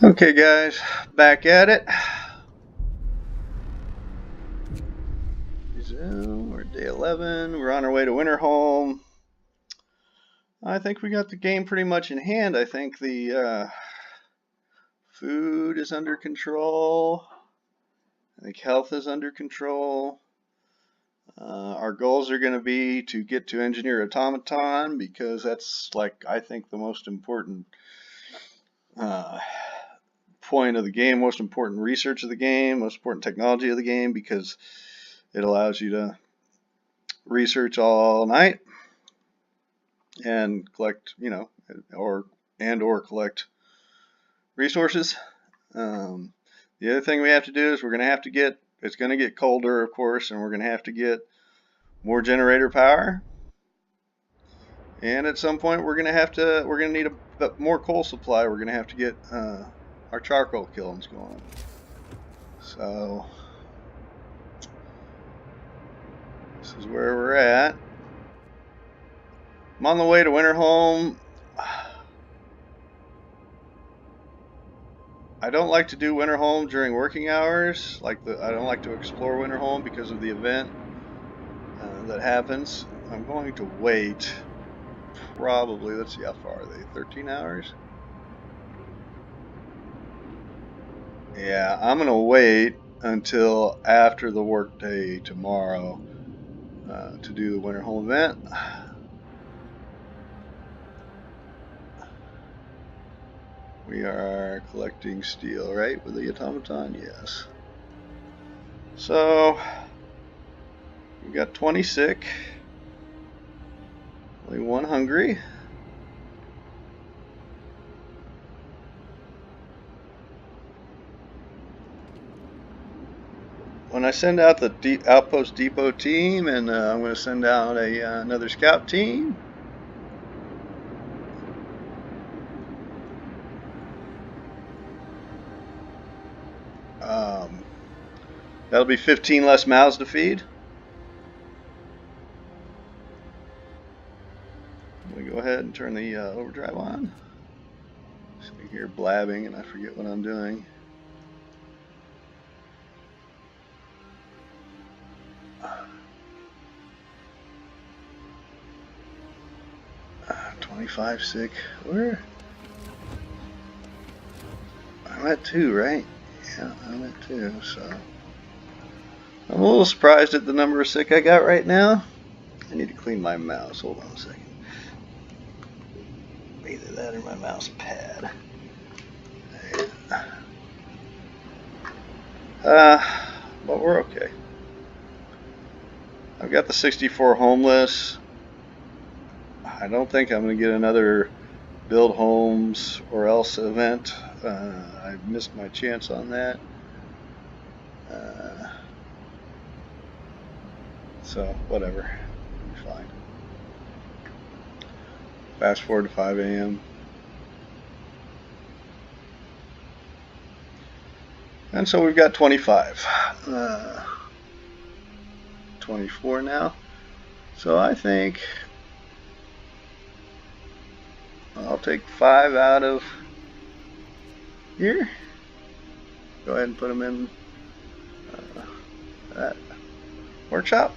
Okay guys, back at it. Resume, we're day 11, we're on our way to Winterholm. I think we got the game pretty much in hand. I think the food is under control. I think health is under control. Our goals are going to be to get to engineer automaton because that's like I think the most important point of the game, most important research of the game, most important technology of the game, because it allows you to research all night and collect, or collect resources. The other thing we have to do is we're going to have to get, it's going to get colder, of course, and we're going to have to get more generator power. And at some point we're going to need a more coal supply. We're going to have to get our charcoal kilns going. So this is where we're at. I'm on the way to Winterholm. I don't like to do Winterholm during working hours. I don't like to explore Winterholm because of the event that happens. I'm going to wait probably, let's see, how far are they? 13 hours? Yeah, I'm going to wait until after the workday tomorrow to do the Winterholm event. We are collecting steel, right, with the automaton? Yes. So, we got 20 sick, only one hungry. When I send out the Outpost Depot team, and I'm going to send out another scout team. That'll be 15 less mouths to feed. I'm going to go ahead and turn the overdrive on. So you hear blabbing and I forget what I'm doing. Uh, 25 sick. Where? I'm at 2, right? Yeah, I'm at 2, so I'm a little surprised at the number of sick I got right now. I need to clean my mouse. Hold on a second. Either that or my mouse pad. But we're okay. I've got the 64 homeless. I don't think I'm going to get another build homes or else event. I missed my chance on that. So whatever, it'll be fine. Fast forward to 5 a.m. And so we've got 25. 24 now. So I think I'll take 5 out of here. Go ahead and put them in that workshop.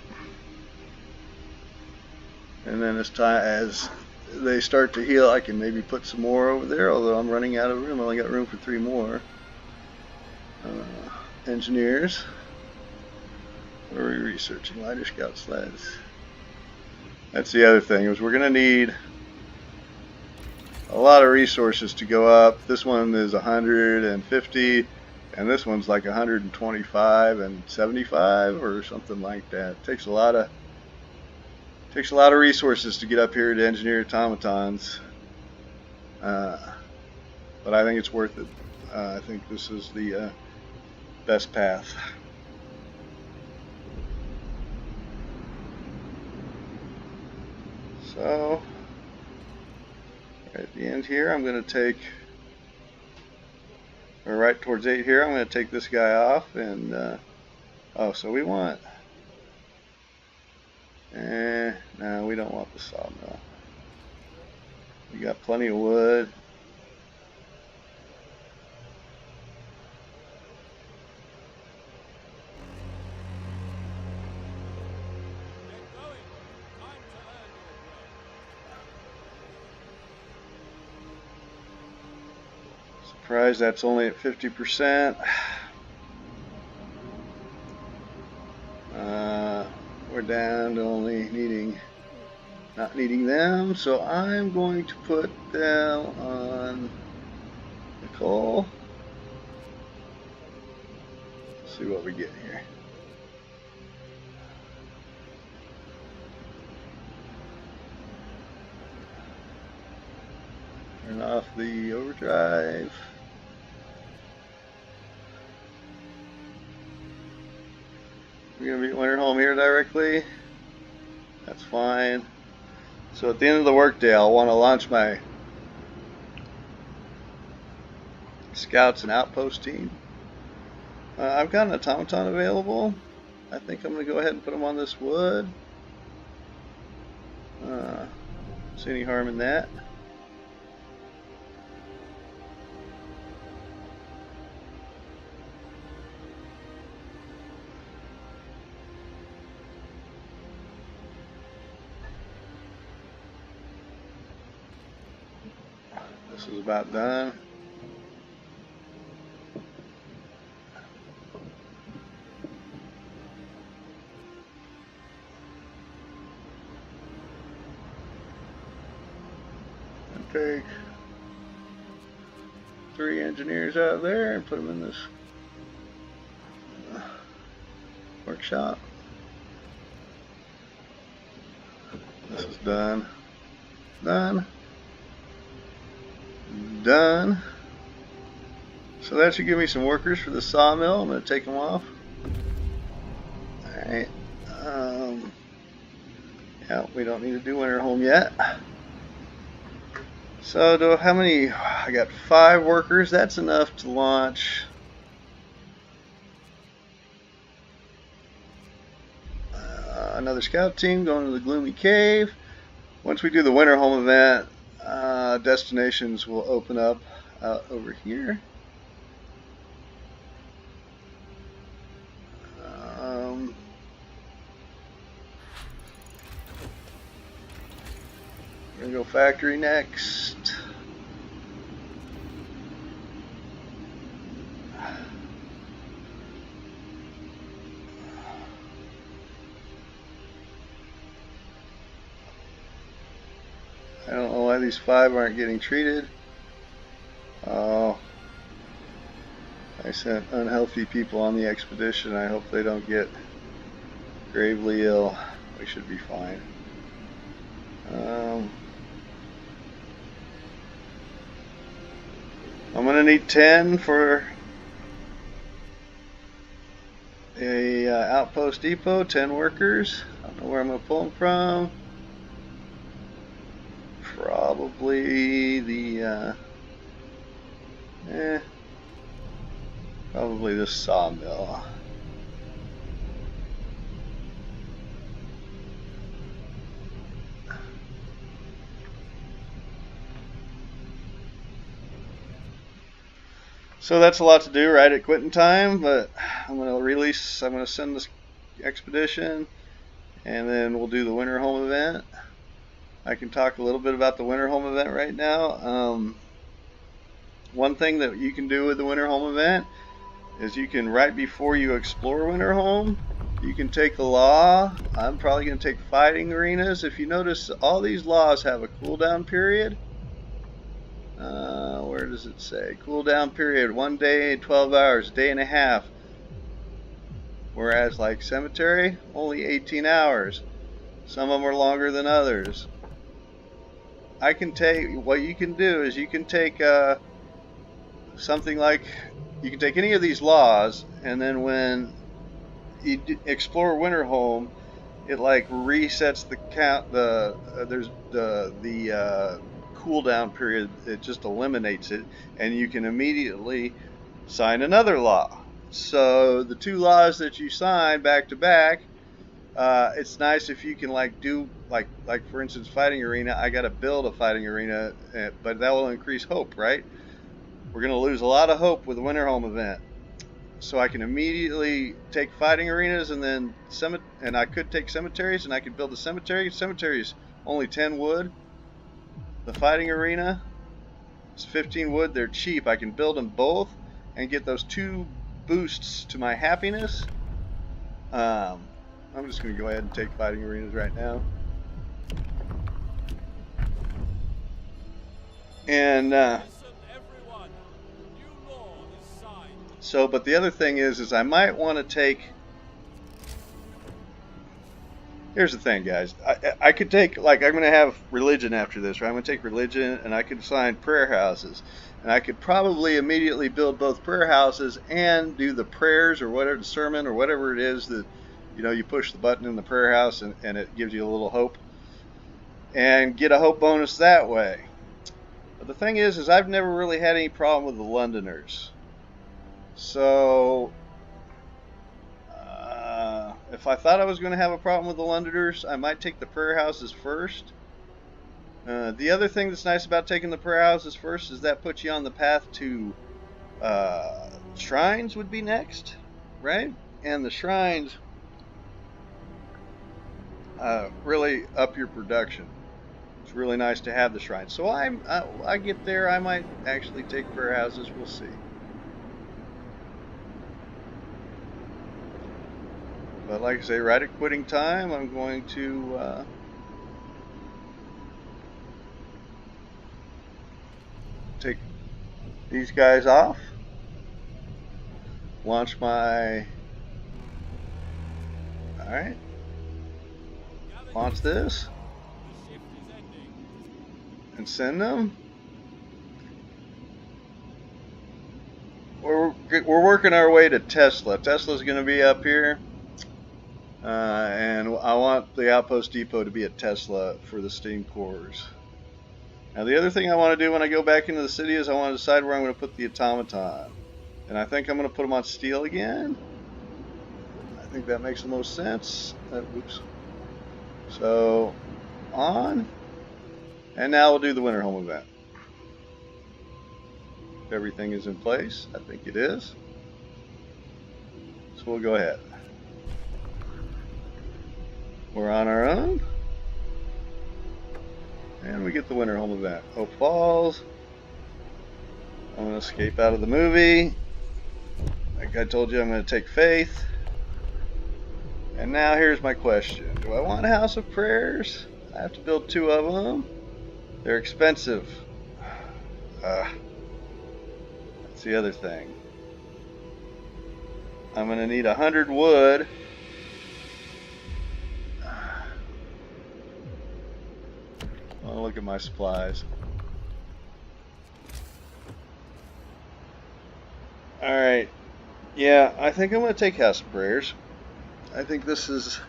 And then as they start to heal, I can maybe put some more over there, although I'm running out of room. I only got room for 3 more. Engineers. What are we researching? Lighter scout sleds. That's the other thing, is we're going to need a lot of resources to go up. This one is 150, and this one's like 125 and 75 or something like that. It takes a lot of resources to get up here to engineer automatons, but I think it's worth it. I think this is the best path. So at the end here, I'm going to take, or right towards 8 here, I'm going to take this guy off, and oh, so we want, no, we don't want the sawmill. We got plenty of wood. Surprised that's only at 50%. We're down to only not needing them, so I'm going to put them on the coal. Let's see what we get here. Turn off the overdrive. We're going to be at Winterholm here directly. That's fine. So at the end of the workday, I'll want to launch my scouts and outpost team. I've got an automaton available. I think I'm going to go ahead and put them on this wood. See any harm in that? This is about done. Take 3 engineers out of there and put them in this workshop. This is done. Done. Done. So that should give me some workers for the sawmill. I'm going to take them off. Alright. Yeah, we don't need to do Winterholm yet. So how many? I got 5 workers. That's enough to launch another scout team going to the Gloomy Cave. Once we do the Winterholm event, destinations will open up over here. We're going to go factory next. I don't know why these 5 aren't getting treated. Oh, I sent unhealthy people on the expedition. I hope they don't get gravely ill. We should be fine. I'm going to need 10 for a outpost depot, 10 workers. I don't know where I'm going to pull them from. Probably the probably the sawmill. So that's a lot to do right at quitting time, but I'm going to send this expedition, and then we'll do the Winterholm event. I can talk a little bit about the Winterholm event right now. One thing that you can do with the Winterholm event is you can, right before you explore Winterholm, you can take a law. I'm probably going to take fighting arenas. If you notice, all these laws have a cooldown period. Where does it say? Cooldown period, 1 day, 12 hours, day and a half. Whereas like cemetery, only 18 hours. Some of them are longer than others. What you can do is you can take something like, you can take any of these laws, and then when you explore Winterholm, it like resets the count. There's the cooldown period. It just eliminates it, and you can immediately sign another law. So the 2 laws that you sign back to back, it's nice if you can do for instance fighting arena. I got to build a fighting arena, but that will increase hope, right? We're going to lose a lot of hope with the Winterholm event. So I can immediately take fighting arenas, and then and I could take cemeteries, and I could build a cemetery. Cemetery is only 10 wood. The fighting arena It's 15 wood. They're cheap. I can build them both and get those 2 boosts to my happiness. I'm just going to go ahead and take fighting arenas right now. And so, but the other thing is I might want to take. Here's the thing, guys. I could take, like, I'm going to have religion after this, right? I'm going to take religion, and I could assign prayer houses. And I could probably immediately build both prayer houses and do the prayers or whatever, the sermon or whatever it is that, you know, you push the button in the prayer house and it gives you a little hope. And get a hope bonus that way. But the thing is I've never really had any problem with the Londoners. So if I thought I was going to have a problem with the Londoners, I might take the prayer houses first. The other thing that's nice about taking the prayer houses first is that puts you on the path to shrines would be next, right? And the shrines really up your production. It's really nice to have the shrines. So I get there, I might actually take prayer houses. We'll see. But like I say, right at quitting time, I'm going to take these guys off, launch my, alright, launch this, and send them. We're working our way to Tesla. Tesla's going to be up here. And I want the outpost depot to be at Tesla for the steam cores. Now the other thing I want to do when I go back into the city is I want to decide where I'm going to put the automaton. And I think I'm going to put them on steel again. I think that makes the most sense. Oops. So, on. And now we'll do the winter home event. If everything is in place, I think it is. So we'll go ahead. We're on our own. And we get the winter home event. Hope Falls. I'm going to escape out of the movie. Like I told you, I'm going to take Faith. And now here's my question. Do I want a House of Prayers? I have to build 2 of them. They're expensive. That's the other thing. I'm going to need 100 wood. I'll look at my supplies. Alright. Yeah, I think I'm going to take House of Prayers. I think this is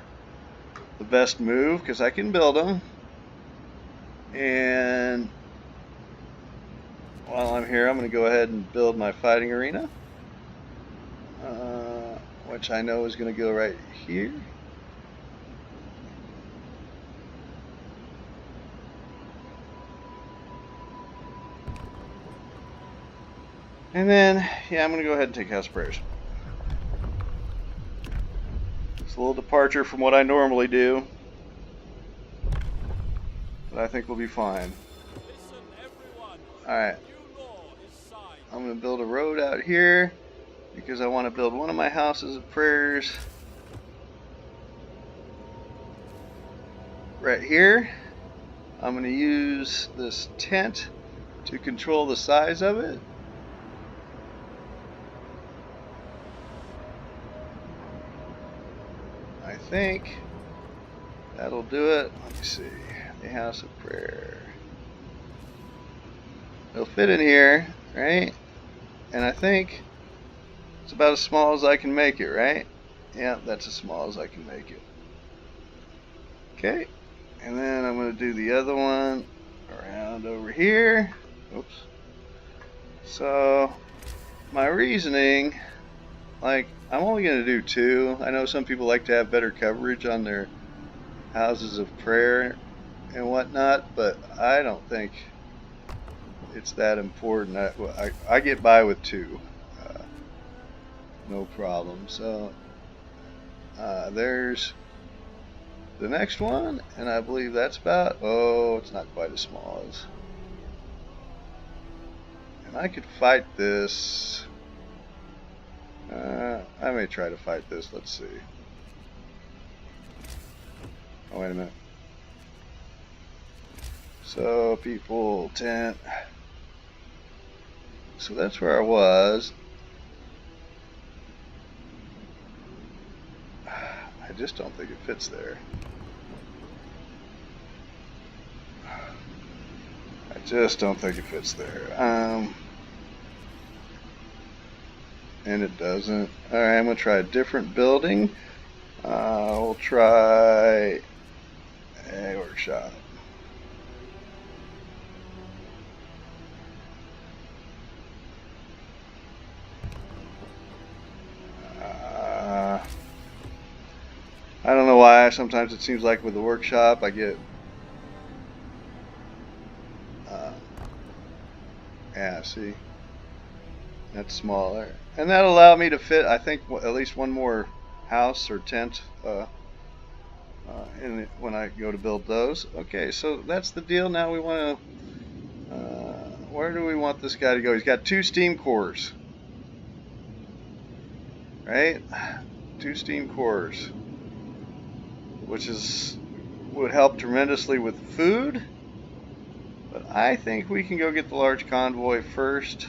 the best move because I can build them. And while I'm here, I'm going to go ahead and build my fighting arena. Which I know is going to go right here. And then, yeah, I'm going to go ahead and take House of Prayers. It's a little departure from what I normally do. But I think we'll be fine. Alright. I'm going to build a road out here because I want to build one of my houses of prayers right here. I'm going to use this tent to control the size of it. I think that'll do it. Let me see. The House of Prayer. It'll fit in here, right? And I think it's about as small as I can make it, right? Yeah, that's as small as I can make it. Okay. And then I'm going to do the other one around over here. Oops. So, my reasoning, like, I'm only going to do 2. I know some people like to have better coverage on their houses of prayer and whatnot, but I don't think it's that important. I get by with 2. No problem. So, there's the next one, and I believe that's about, oh, it's not quite as small as, And I could fight this. I may try to fight this. Let's see. Oh, wait a minute. So, people, tent. So that's where I was. I just don't think it fits there. I just don't think it fits there. And it doesn't. Alright, I'm going to try a different building. We'll try a workshop. I don't know why. Sometimes it seems like with the workshop I get yeah, see, that's smaller, and that allowed me to fit, I think, at least one more house or tent in it when I go to build those. Okay, so that's the deal. Now we want to where do we want this guy to go? He's got 2 steam cores, right? 2 steam cores, which would help tremendously with food. But I think we can go get the large convoy first.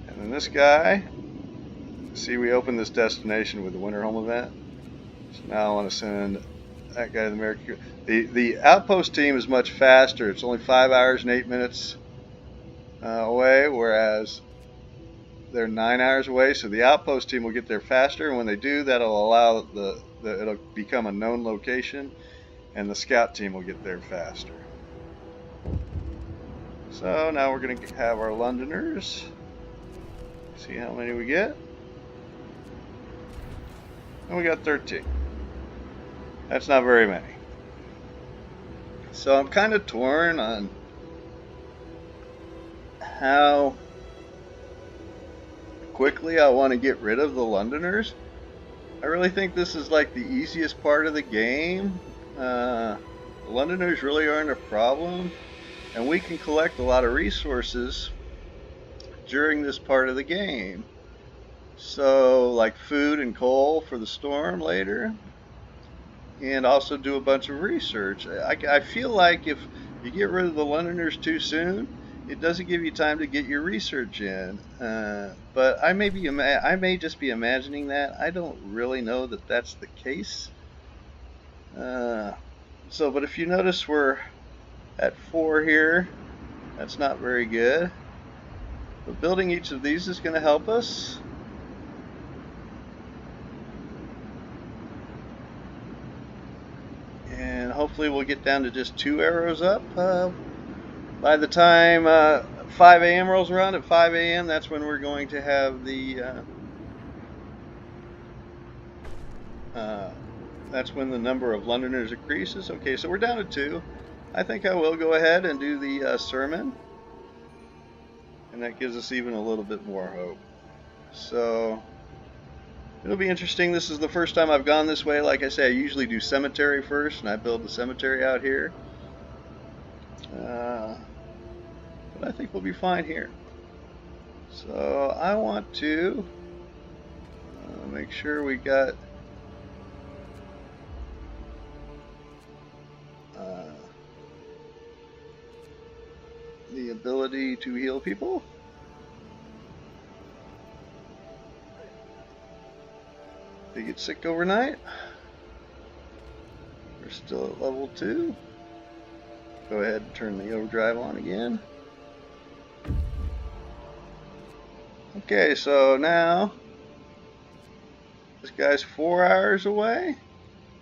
And then this guy. See, we opened this destination with the winter home event. So now I want to send that guy to the American. The outpost team is much faster. It's only 5 hours and 8 minutes away, whereas they're 9 hours away. So the outpost team will get there faster, and when they do, that'll allow it'll become a known location, and the scout team will get there faster. So now we're going to have our Londoners. See how many we get. And we got 13. That's not very many. So I'm kind of torn on how quickly I want to get rid of the Londoners. I really think this is like the easiest part of the game. The Londoners really aren't a problem, and we can collect a lot of resources during this part of the game. So, like food and coal for the storm later, and also do a bunch of research. I feel like if you get rid of the Londoners too soon, it doesn't give you time to get your research in. But I may just be imagining that. I don't really know that that's the case. But if you notice, we're at 4 here. That's not very good. But building each of these is going to help us. And hopefully we'll get down to just 2 arrows up. By the time 5 a.m. rolls around, at 5 a.m., that's when we're going to have that's when the number of Londoners increases. Okay, so we're down to 2. I think I will go ahead and do the sermon. And that gives us even a little bit more hope. So it'll be interesting. This is the first time I've gone this way. Like I say, I usually do cemetery first, and I build the cemetery out here. But I think we'll be fine here. So I want to make sure we got the ability to heal people. They get sick overnight. We're still at level 2. Go ahead and turn the overdrive on again. Okay, so now this guy's 4 hours away.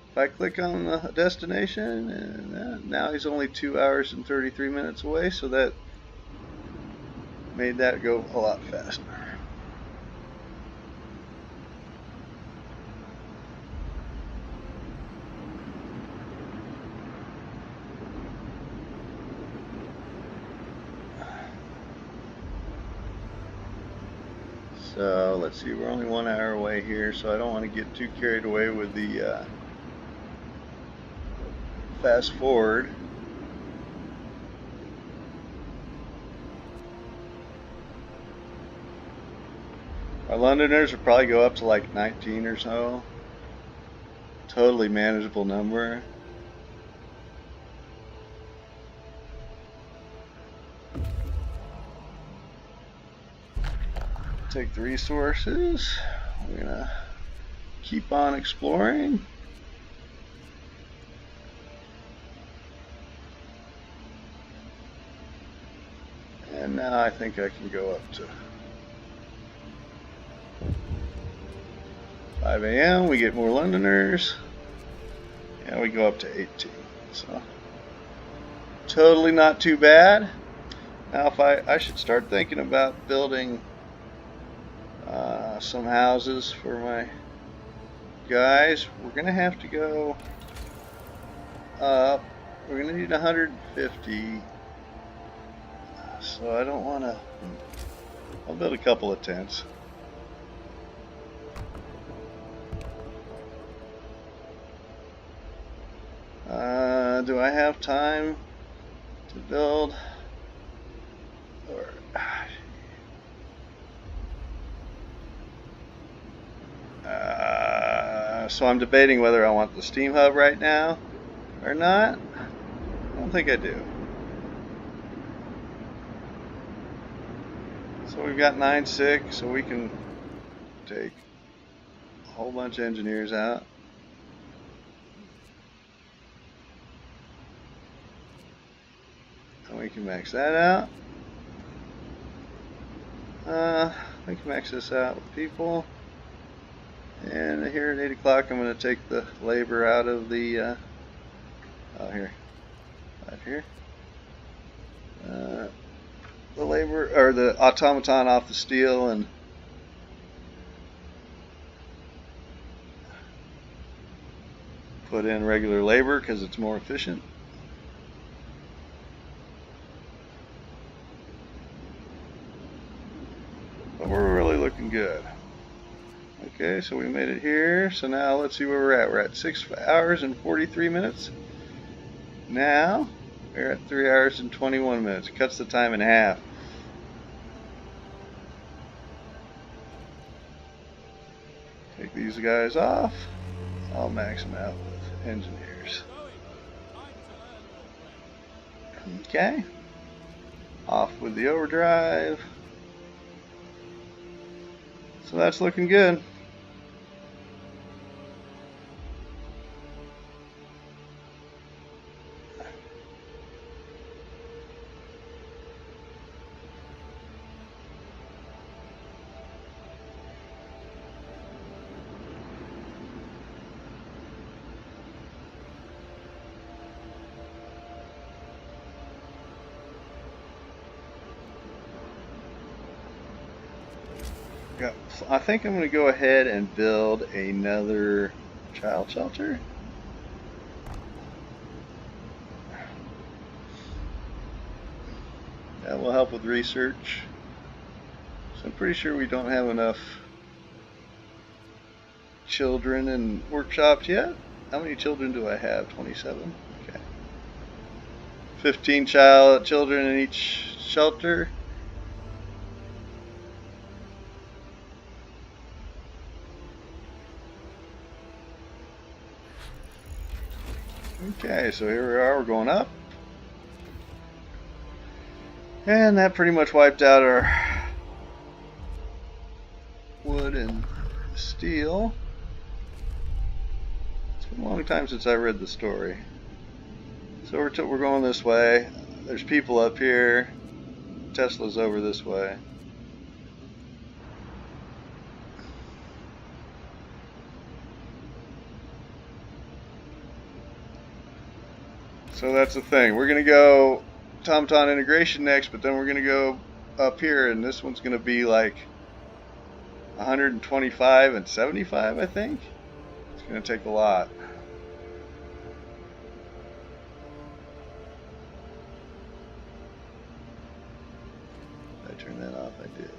If I click on the destination, and now he's only 2 hours and 33 minutes away, so that made that go a lot faster. So let's see, we're only 1 hour away here, so I don't want to get too carried away with the fast forward. Our Londoners will probably go up to like 19 or so. Totally manageable number. Take the resources. We're gonna keep on exploring. And now I think I can go up to 5 a.m. We get more Londoners. And we go up to 18. So totally not too bad. Now if I should start thinking about building some houses for my guys. We're gonna have to go up. We're gonna need 150. So I don't want to. I'll build a couple of tents. Do I have time to build? Or so I'm debating whether I want the steam hub right now or not. I don't think I do. So we've got 9-6, so we can take a whole bunch of engineers out. And we can max that out. We can max this out with people. And here at 8 o'clock, I'm going to take the labor out of the, here, right here. The labor, or the automaton off the steel, and put in regular labor because it's more efficient. But we're really looking good. Okay, so we made it here. So now let's see where we're at. We're at 6 hours and 43 minutes. Now we're at 3 hours and 21 minutes. Cuts the time in half. Take these guys off. I'll max them out with engineers. Okay. Off with the overdrive. So that's looking good. I think I'm going to go ahead and build another child shelter. That will help with research. So I'm pretty sure we don't have enough children in workshops yet. How many children do I have? 27? Okay. 15 children in each shelter. Okay, so here we are, we're going up. And that pretty much wiped out our wood and steel. It's been a long time since I read the story. So we're going this way. There's people up here. Tesla's over this way. So that's the thing. We're going to go automaton integration next, but then we're going to go up here, and this one's going to be like 125 and 75, I think. It's going to take a lot. Did I turn that off? I did.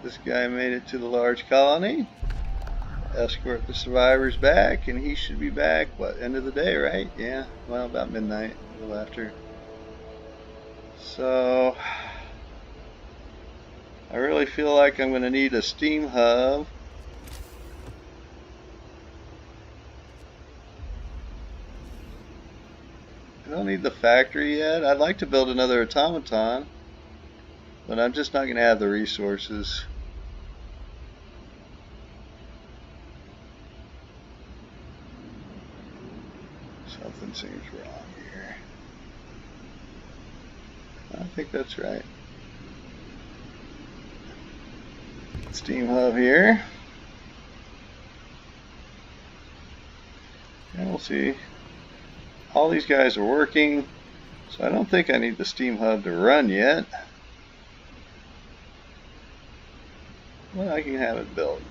This guy made it to the large colony, escort the survivors back, and he should be back, what, end of the day, right? Yeah, well, about midnight, a little after. So, I really feel like I'm going to need a steam hub. I don't need the factory yet. I'd like to build another automaton, but I'm just not going to have the resources. Something seems wrong here. I think that's right. Steam hub here. And we'll see. All these guys are working, so I don't think I need the steam hub to run yet. Well, I can have it built.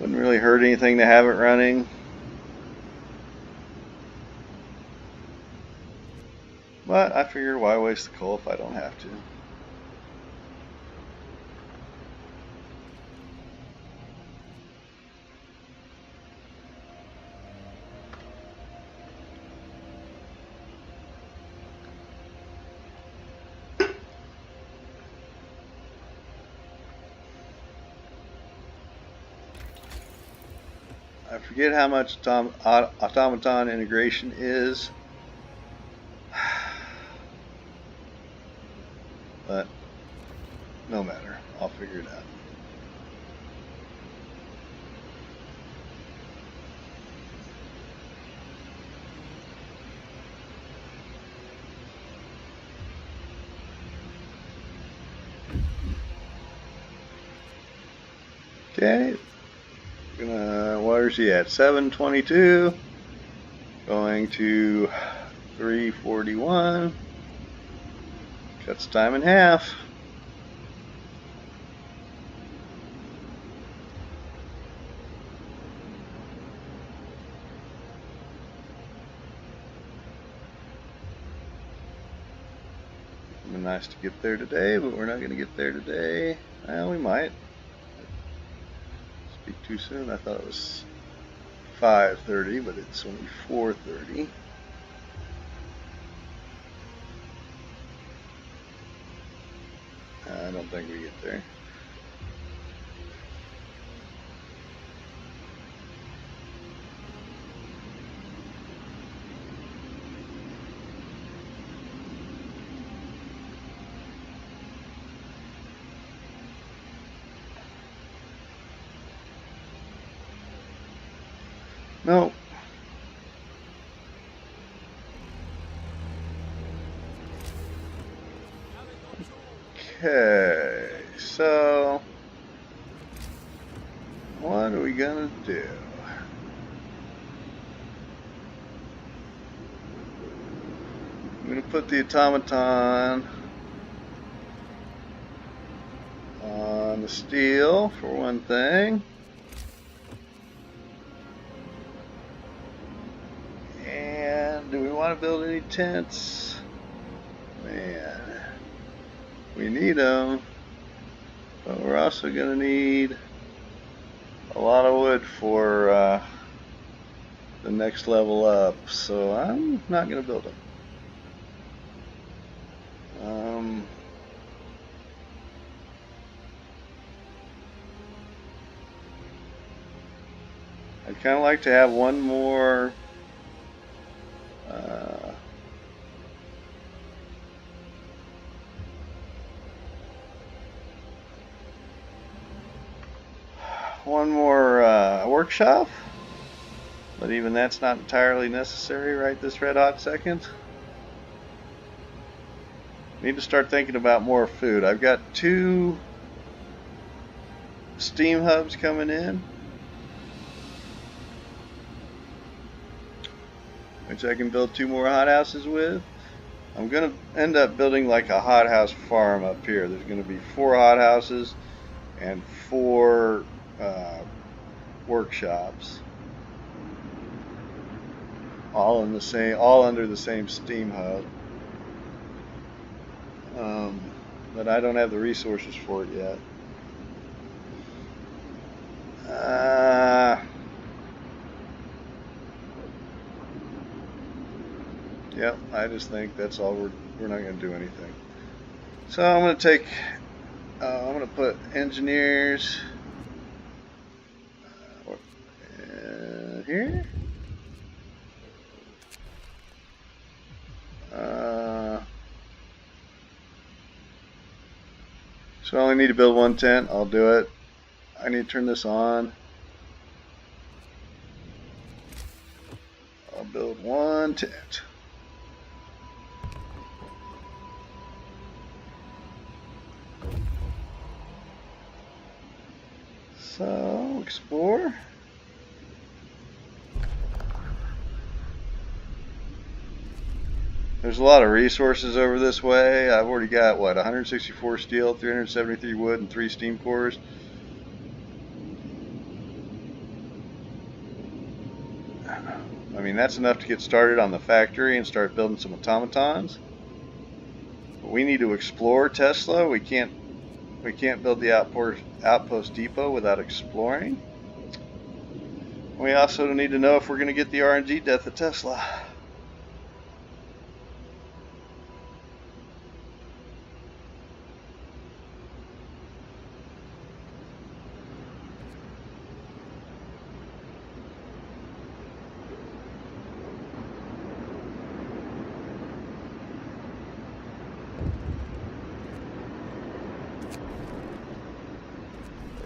Wouldn't really hurt anything to have it running. But I figure why waste the coal if I don't have to. I forget how much automaton integration is, but no matter, I'll figure it out. Okay, where's he at? 722, going to 341, cuts time in half. It'd be nice to get there today, but we're not going to get there today. Well, we might. Speak too soon. I thought it was 5:30, but it's only 4:30. I don't think we get there. No. Okay, so what are we gonna do? I'm gonna put the automaton on the steel for one thing. And do we want to build any tents? Man, we need them, but we're also gonna need a lot of wood for the next level up, so I'm not gonna build them. I'd kind of like to have one more workshop, but even that's not entirely necessary right this red hot second. Need to start thinking about more food. I've got 2 steam hubs coming in, which I can build 2 more hothouses with. I'm going to end up building like a hothouse farm up here. There's going to be 4 hothouses and 4 workshops, all under the same steam hub. but I don't have the resources for it yet. Yep, I just think that's all. We're not going to do anything. So I'm going to take. I'm going to put engineers here. So I only need to build one tent. I'll do it. I need to turn this on. I'll build one tent. So, explore. There's a lot of resources over this way. I've already got, what, 164 steel, 373 wood, and 3 steam cores. I mean, that's enough to get started on the factory and start building some automatons. But we need to explore Tesla. We can't build the outpost depot without exploring. We also need to know if we're going to get the RNG death at Tesla.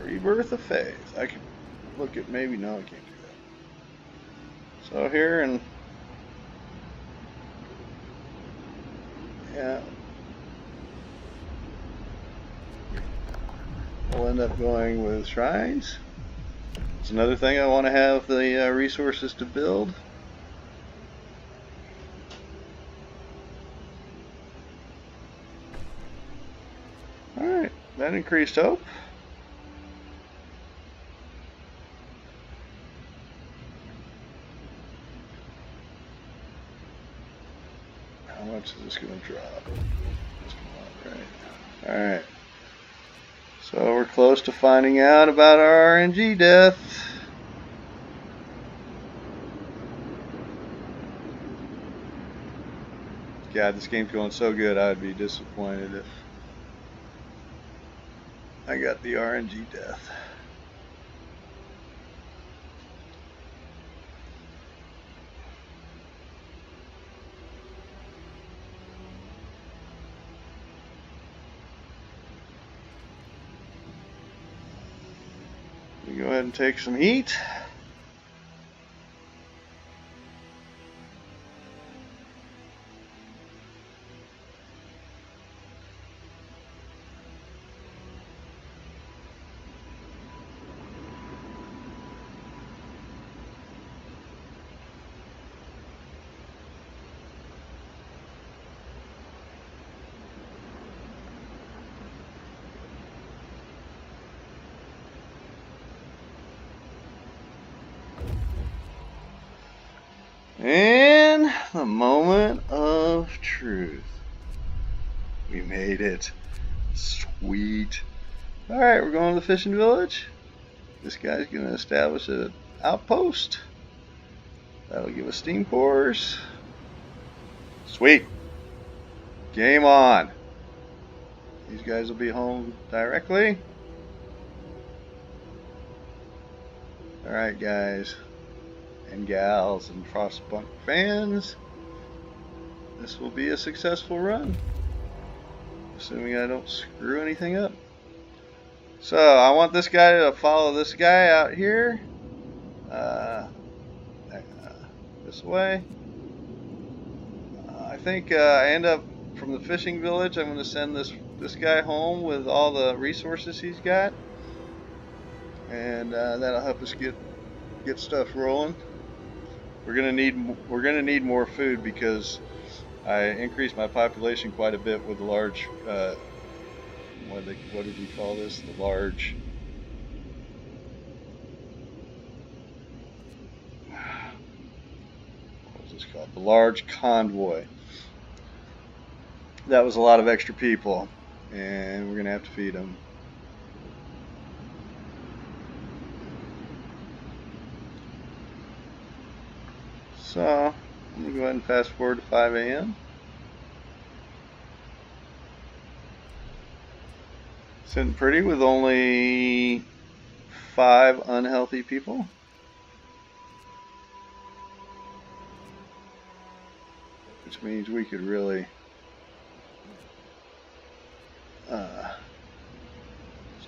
Rebirth of faith. I can look at maybe, no, I can't do that. So here, and yeah, we'll end up going with shrines. It's another thing I want to have the resources to build. Alright, that increased hope. How much is this going to drop? Alright. So we're close to finding out about our RNG death. God, this game's going so good, I'd be disappointed if I got the RNG death. Go ahead and take some heat. And the moment of truth. We made it. Sweet. Alright, we're going to the fishing village. This guy's going to establish an outpost. That'll give us steam cores. Sweet. Game on. These guys will be home directly. Alright, guys and gals and Frostpunk fans, this will be a successful run, assuming I don't screw anything up. So I want this guy to follow this guy out here, this way. I think I end up from the fishing village. I'm going to send this guy home with all the resources he's got, and that'll help us get stuff rolling. We're gonna need more food because I increased my population quite a bit with the large. What did we call this? The large. What was this called? The large convoy. that was a lot of extra people, and we're gonna have to feed them. So I'm gonna go ahead and fast forward to 5 a.m. Sitting pretty with only 5 unhealthy people. Which means we could really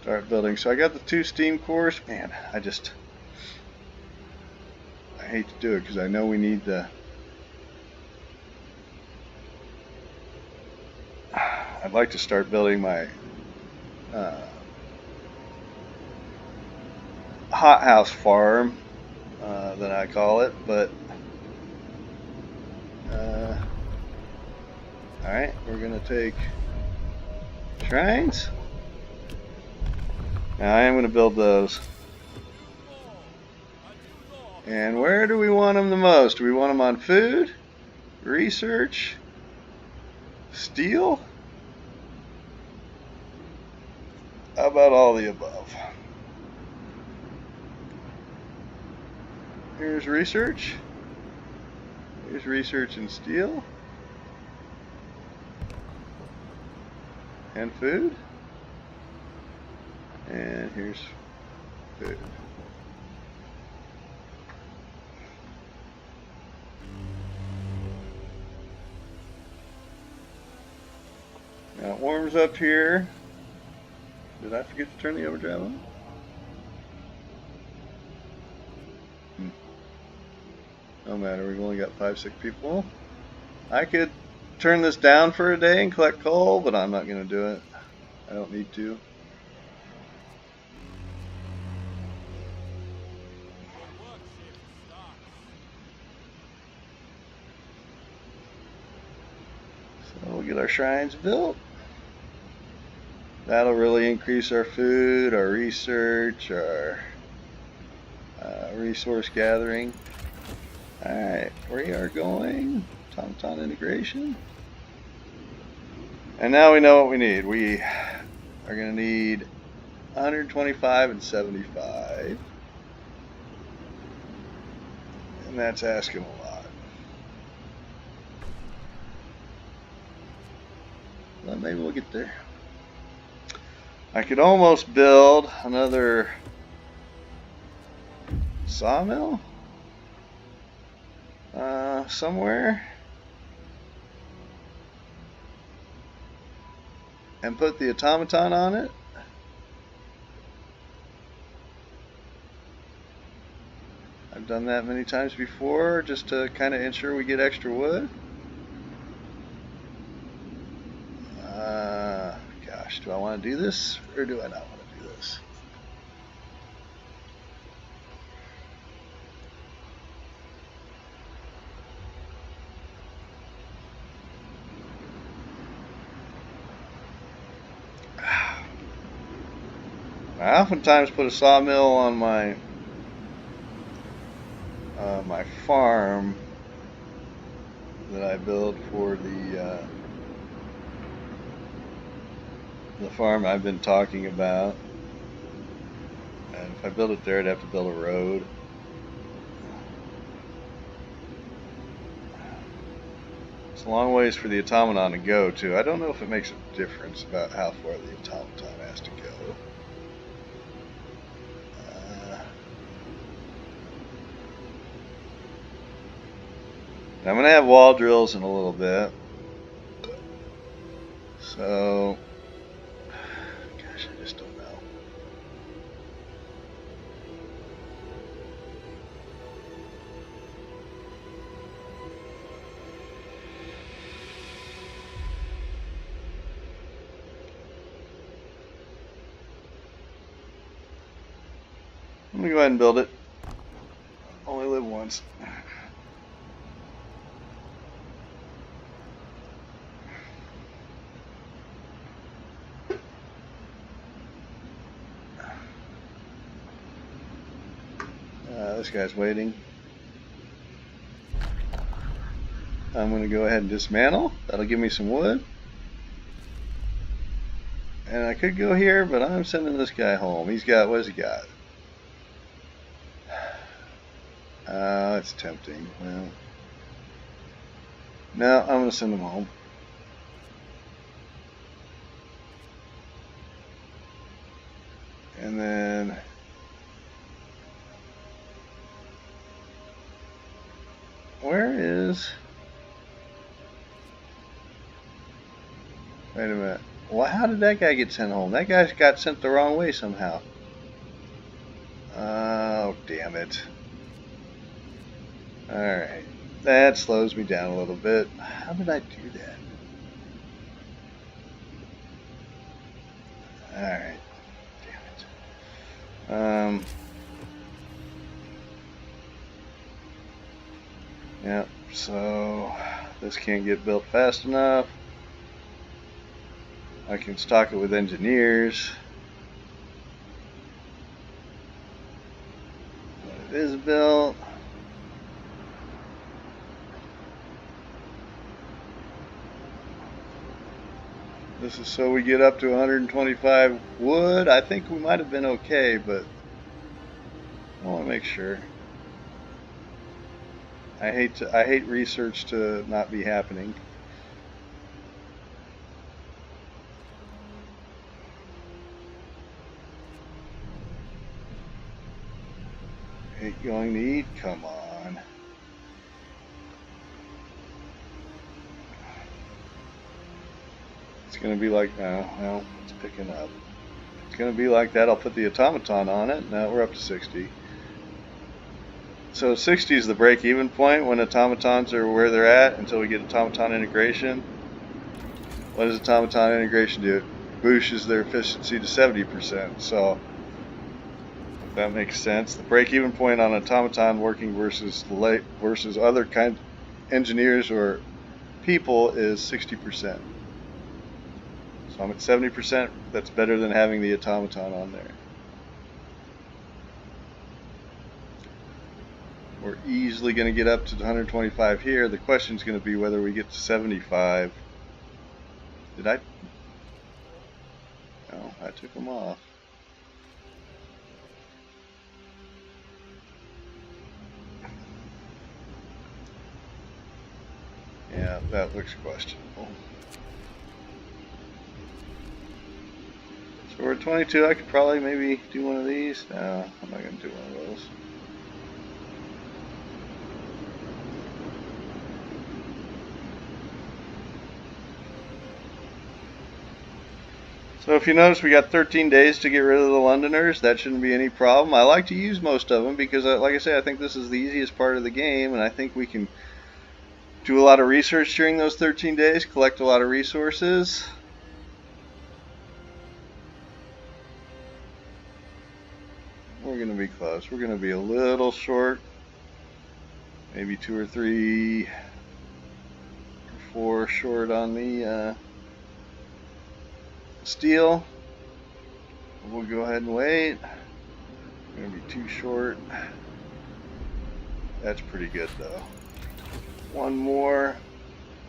start building. So I got the 2 steam cores. Man, I hate to do it because I know we need the. I'd like to start building my hothouse farm, that I call it, but alright, we're gonna take shrines. Now I am gonna build those. And where do we want them the most? Do we want them on food, research, steel? How about all the above? Here's research. Here's research and steel. And food. And here's food. Now it warms up here. Did I forget to turn the overdrive on? No matter, we've only got 5, 6 people. I could turn this down for a day and collect coal, but I'm not going to do it. I don't need to. So we'll get our shrines built. That'll really increase our food, our research, our resource gathering. Alright, we are going automaton integration. And now we know what we need. We are going to need 125 and 75. And that's asking a lot. But maybe we'll get there. I could almost build another sawmill somewhere and put the automaton on it. I've done that many times before just to kind of ensure we get extra wood. Gosh, do I want to do this or do I not want to do this? I oftentimes put a sawmill on my my farm that I build for the farm I've been talking about. And if I build it there, I'd have to build a road. It's a long ways for the automaton to go too. I don't know if it makes a difference about how far the automaton has to go. I'm going to have wall drills in a little bit. So, gosh, I just don't know. Let me go ahead and build it. Only live once. This guy's waiting. I'm going to go ahead and dismantle. That'll give me some wood. And I could go here, but I'm sending this guy home. He's got, what has he got? It's tempting. Well, no, I'm going to send him home. And then where is... Wait a minute. Well, how did that guy get sent home? That guy got sent the wrong way somehow. Oh, damn it. Alright. That slows me down a little bit. How did I do that? Alright. Damn it. Yep, so this can't get built fast enough. I can stock it with engineers. It is built. This is so we get up to 125 wood. I think we might have been okay, but I want to make sure. I hate research to not be happening. Ain't going to eat? Come on. It's going to be like, no, well, it's picking up. It's going to be like that. I'll put the automaton on it. Now we're up to 60. So 60 is the break-even point when automatons are where they're at until we get automaton integration. What does automaton integration do? It boosts their efficiency to 70%. So if that makes sense. The break-even point on automaton working versus other kind engineers or people is 60%. So I'm at 70%. That's better than having the automaton on there. We're easily going to get up to 125 here. The question is going to be whether we get to 75. Did I? No, I took them off. Yeah, that looks questionable. So we're at 22. I could probably maybe do one of these. No, I'm not going to do one of those. So if you notice, we got 13 days to get rid of the Londoners. That shouldn't be any problem. I like to use most of them because, like I say, I think this is the easiest part of the game, and I think we can do a lot of research during those 13 days, collect a lot of resources. We're going to be close. We're going to be a little short, maybe 2 or 3 or 4 short on the steel. We'll go ahead and wait. We're going to be too short. That's pretty good though. One more.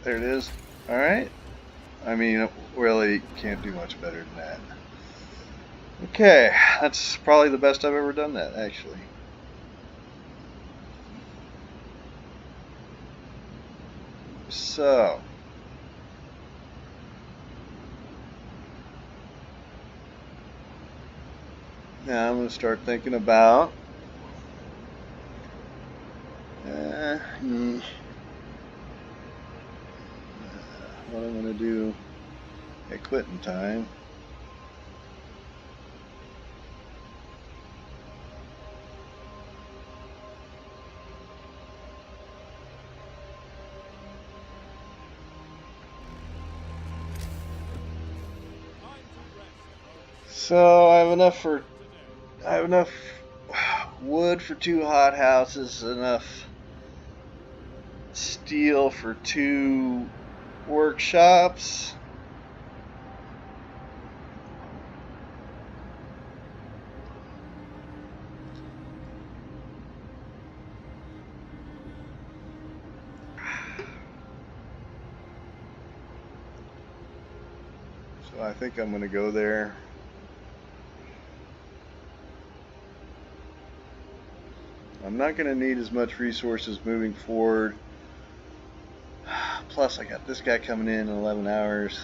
There it is. Alright. I mean, really can't do much better than that. Okay, that's probably the best I've ever done that, actually. So now I'm going to start thinking about what I'm going to do at quitting time. So I have enough wood for 2 hothouses, enough steel for 2 workshops. So I think I'm going to go there. I'm not going to need as much resources moving forward. Plus, I got this guy coming in 11 hours.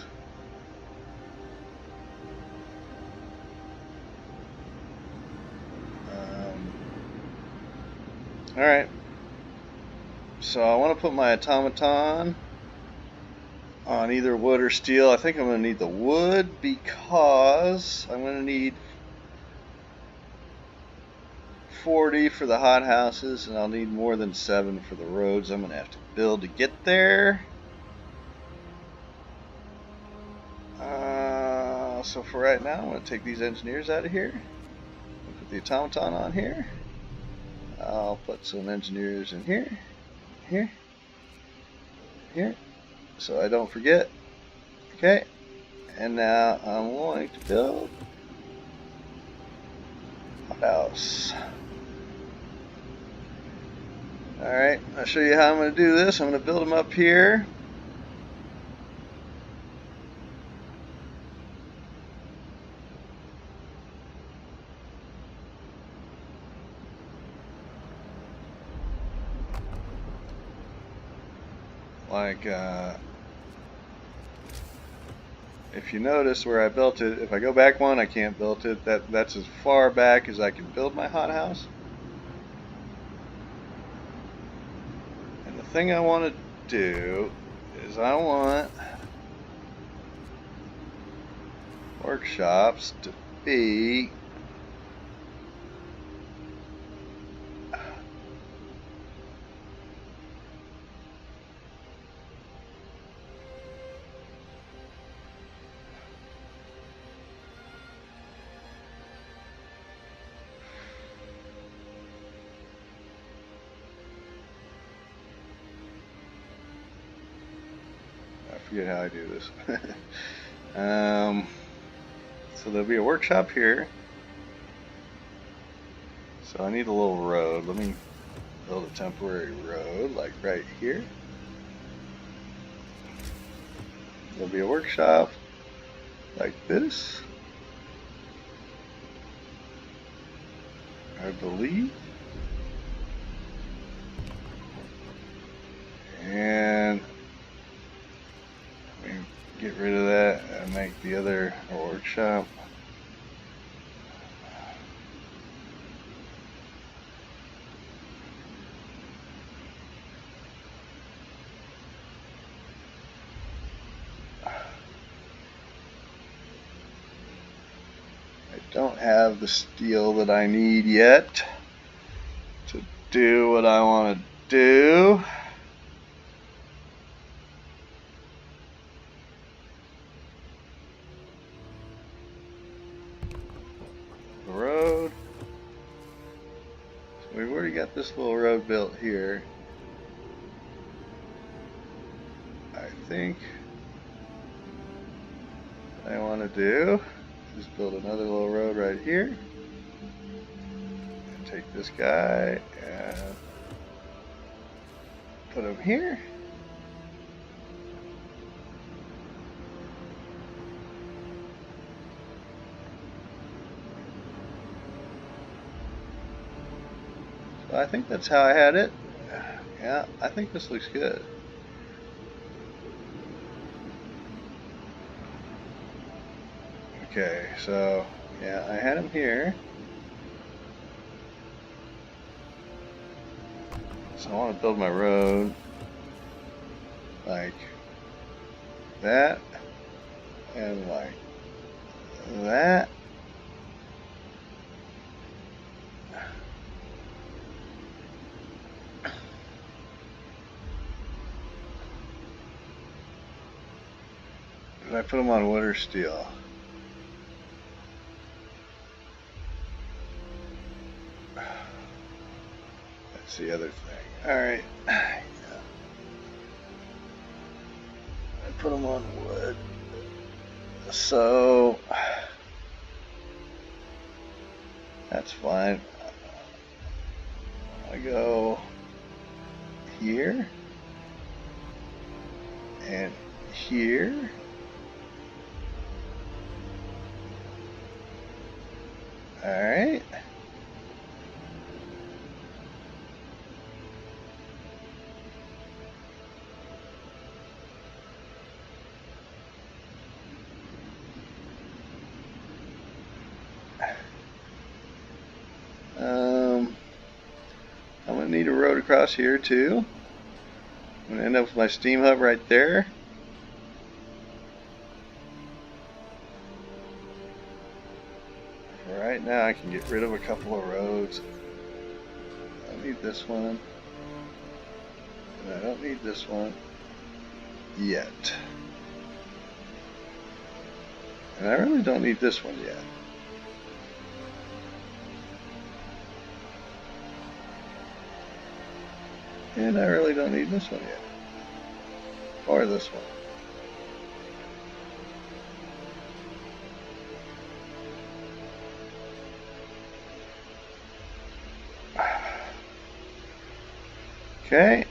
Alright. So I want to put my automaton on either wood or steel. I think I'm going to need the wood because I'm going to need 40 for the hothouses, and I'll need more than 7 for the roads I'm going to have to build to get there. So for right now, I'm going to take these engineers out of here. Put the automaton on here. I'll put some engineers in here, here, here, so I don't forget. Okay, and now I'm going to build a house. Alright, I'll show you how I'm going to do this. I'm going to build them up here. Like, if you notice where I built it, if I go back one, I can't build it. That's as far back as I can build my hothouse. And the thing I want to do is I want workshops to be I forget how I do this. So there'll be a workshop here. So I need a little road. Let me build a temporary road, like right here. There'll be a workshop like this, I believe. And let me get rid of that and make the other workshop. I don't have the steel that I need yet to do what I want to do. The road. So we've already got this little road built here. I think what I want to do is build another little road right here. And take this guy and put him here. So I think that's how I had it. Yeah, I think this looks good. Okay, so yeah, I had him here. So I want to build my road like that and like that. Did I put them on wood or steel? That's the other thing. Alright. Yeah. I put them on wood. So that's fine. I go here and here Alright. I'm going to need a road across here too. I'm going to end up with my steam hub right there. For right now I can get rid of a couple of roads. I don't need this one. And I don't need this one yet. And I really don't need this one yet. And I really don't need this one yet. Or this one. Okay.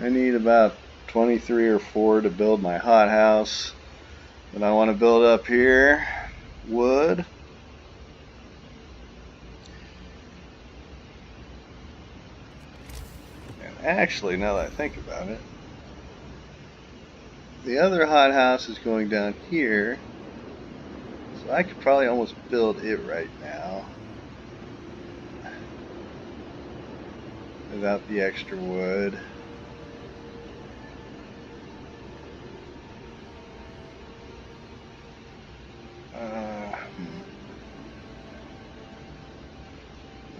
I need about 23 or 4 to build my hothouse that I want to build up here. Wood. And actually, now that I think about it, the other hothouse is going down here, so I could probably almost build it right now without the extra wood.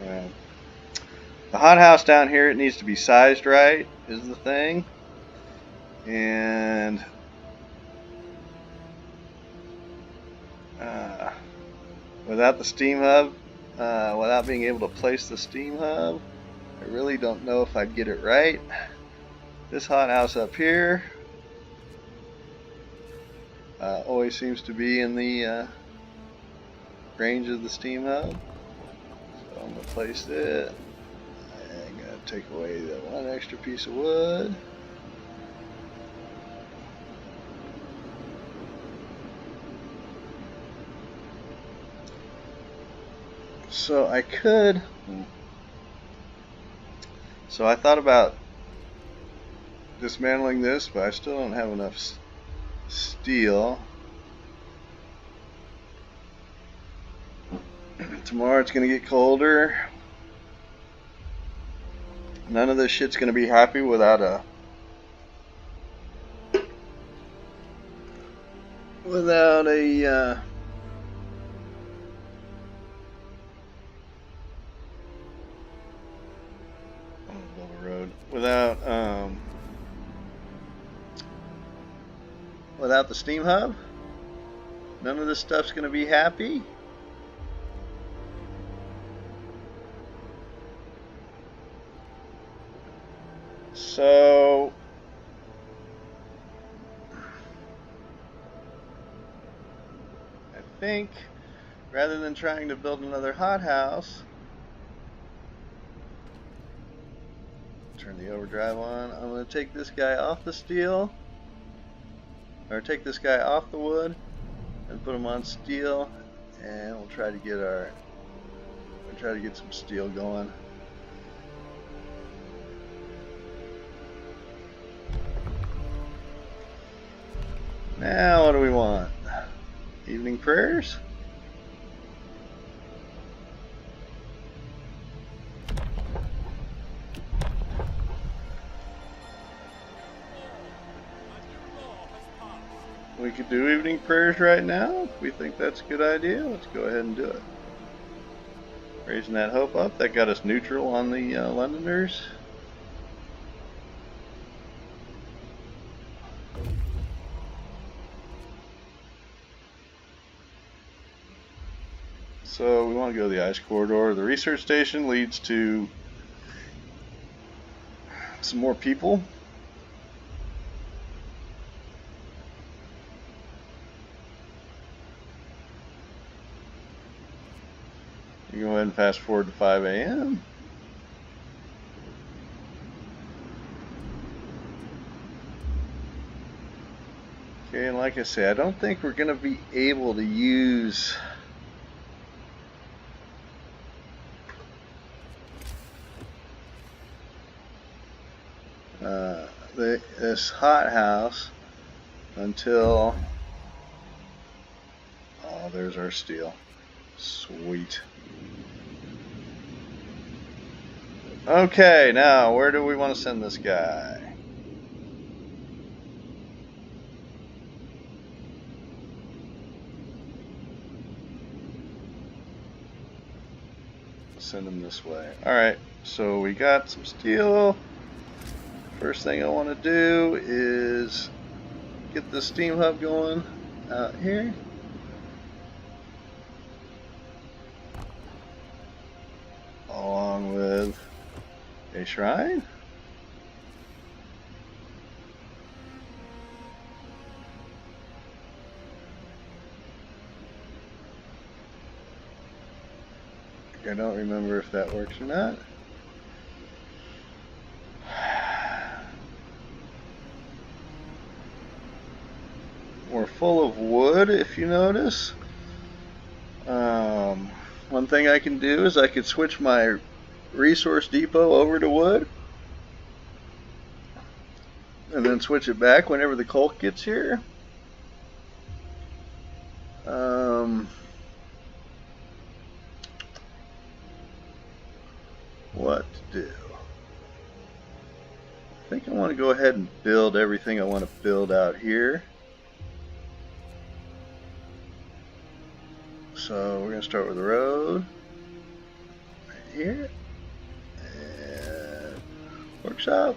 Yeah. The hothouse down here, it needs to be sized right, is the thing. And without the steam hub, without being able to place the steam hub, I really don't know if I'd get it right. This hothouse up here always seems to be in the range of the steam hub. So I'm going to place it. I'm going to take away that one extra piece of wood. So I could. So I thought about dismantling this, but I still don't have enough steel. Tomorrow it's going to get colder. None of this shit's going to be happy without a without the steam hub. None of this stuff's going to be happy. So I think rather than trying to build another hothouse, turn the overdrive on. I'm going to take this guy off the steel, or take this guy off the wood and put him on steel, and we'll try to get some steel going. Now, what do we want? Evening prayers? We could do evening prayers right now. If we think that's a good idea, let's go ahead and do it. Raising that hope up. That got us neutral on the Londoners. So we want to go to the ice corridor. The research station leads to some more people. You go ahead and fast forward to 5 a.m. Okay, and like I say, I don't think we're going to be able to use this hothouse until, oh, there's our steel. Sweet. Okay, now where do we want to send this guy? Send him this way. Alright, so we got some steel. First thing I want to do is get the steam hub going out here. Along with a shrine. I don't remember if that works or not. We're full of wood, if you notice. One thing I can do is I could switch my resource depot over to wood and then switch it back whenever the coal gets here. What to do? I think I want to go ahead and build everything I want to build out here. So we're going to start with the road right here, and workshop,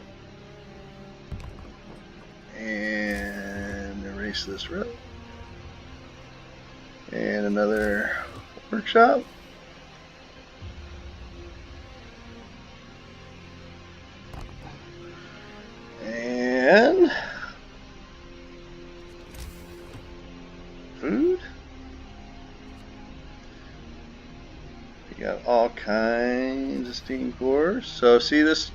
and erase this road, and another workshop, and food. We got all kinds of steam cores. So see this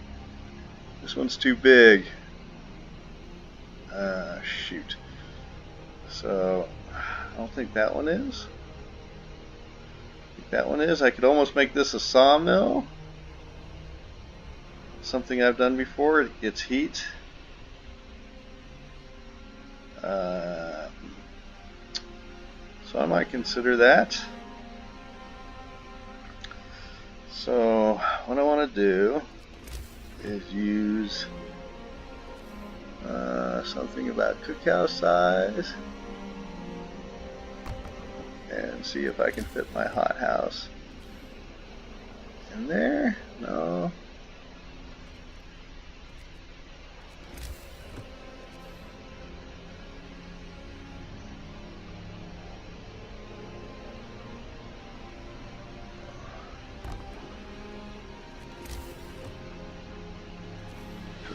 one's too big. Shoot. So I don't think that one is. I think that one is. I could almost make this a sawmill. Something I've done before. It gets heat. So I might consider that. So what I want to do is use something about cookhouse size and see if I can fit my hothouse in there. No.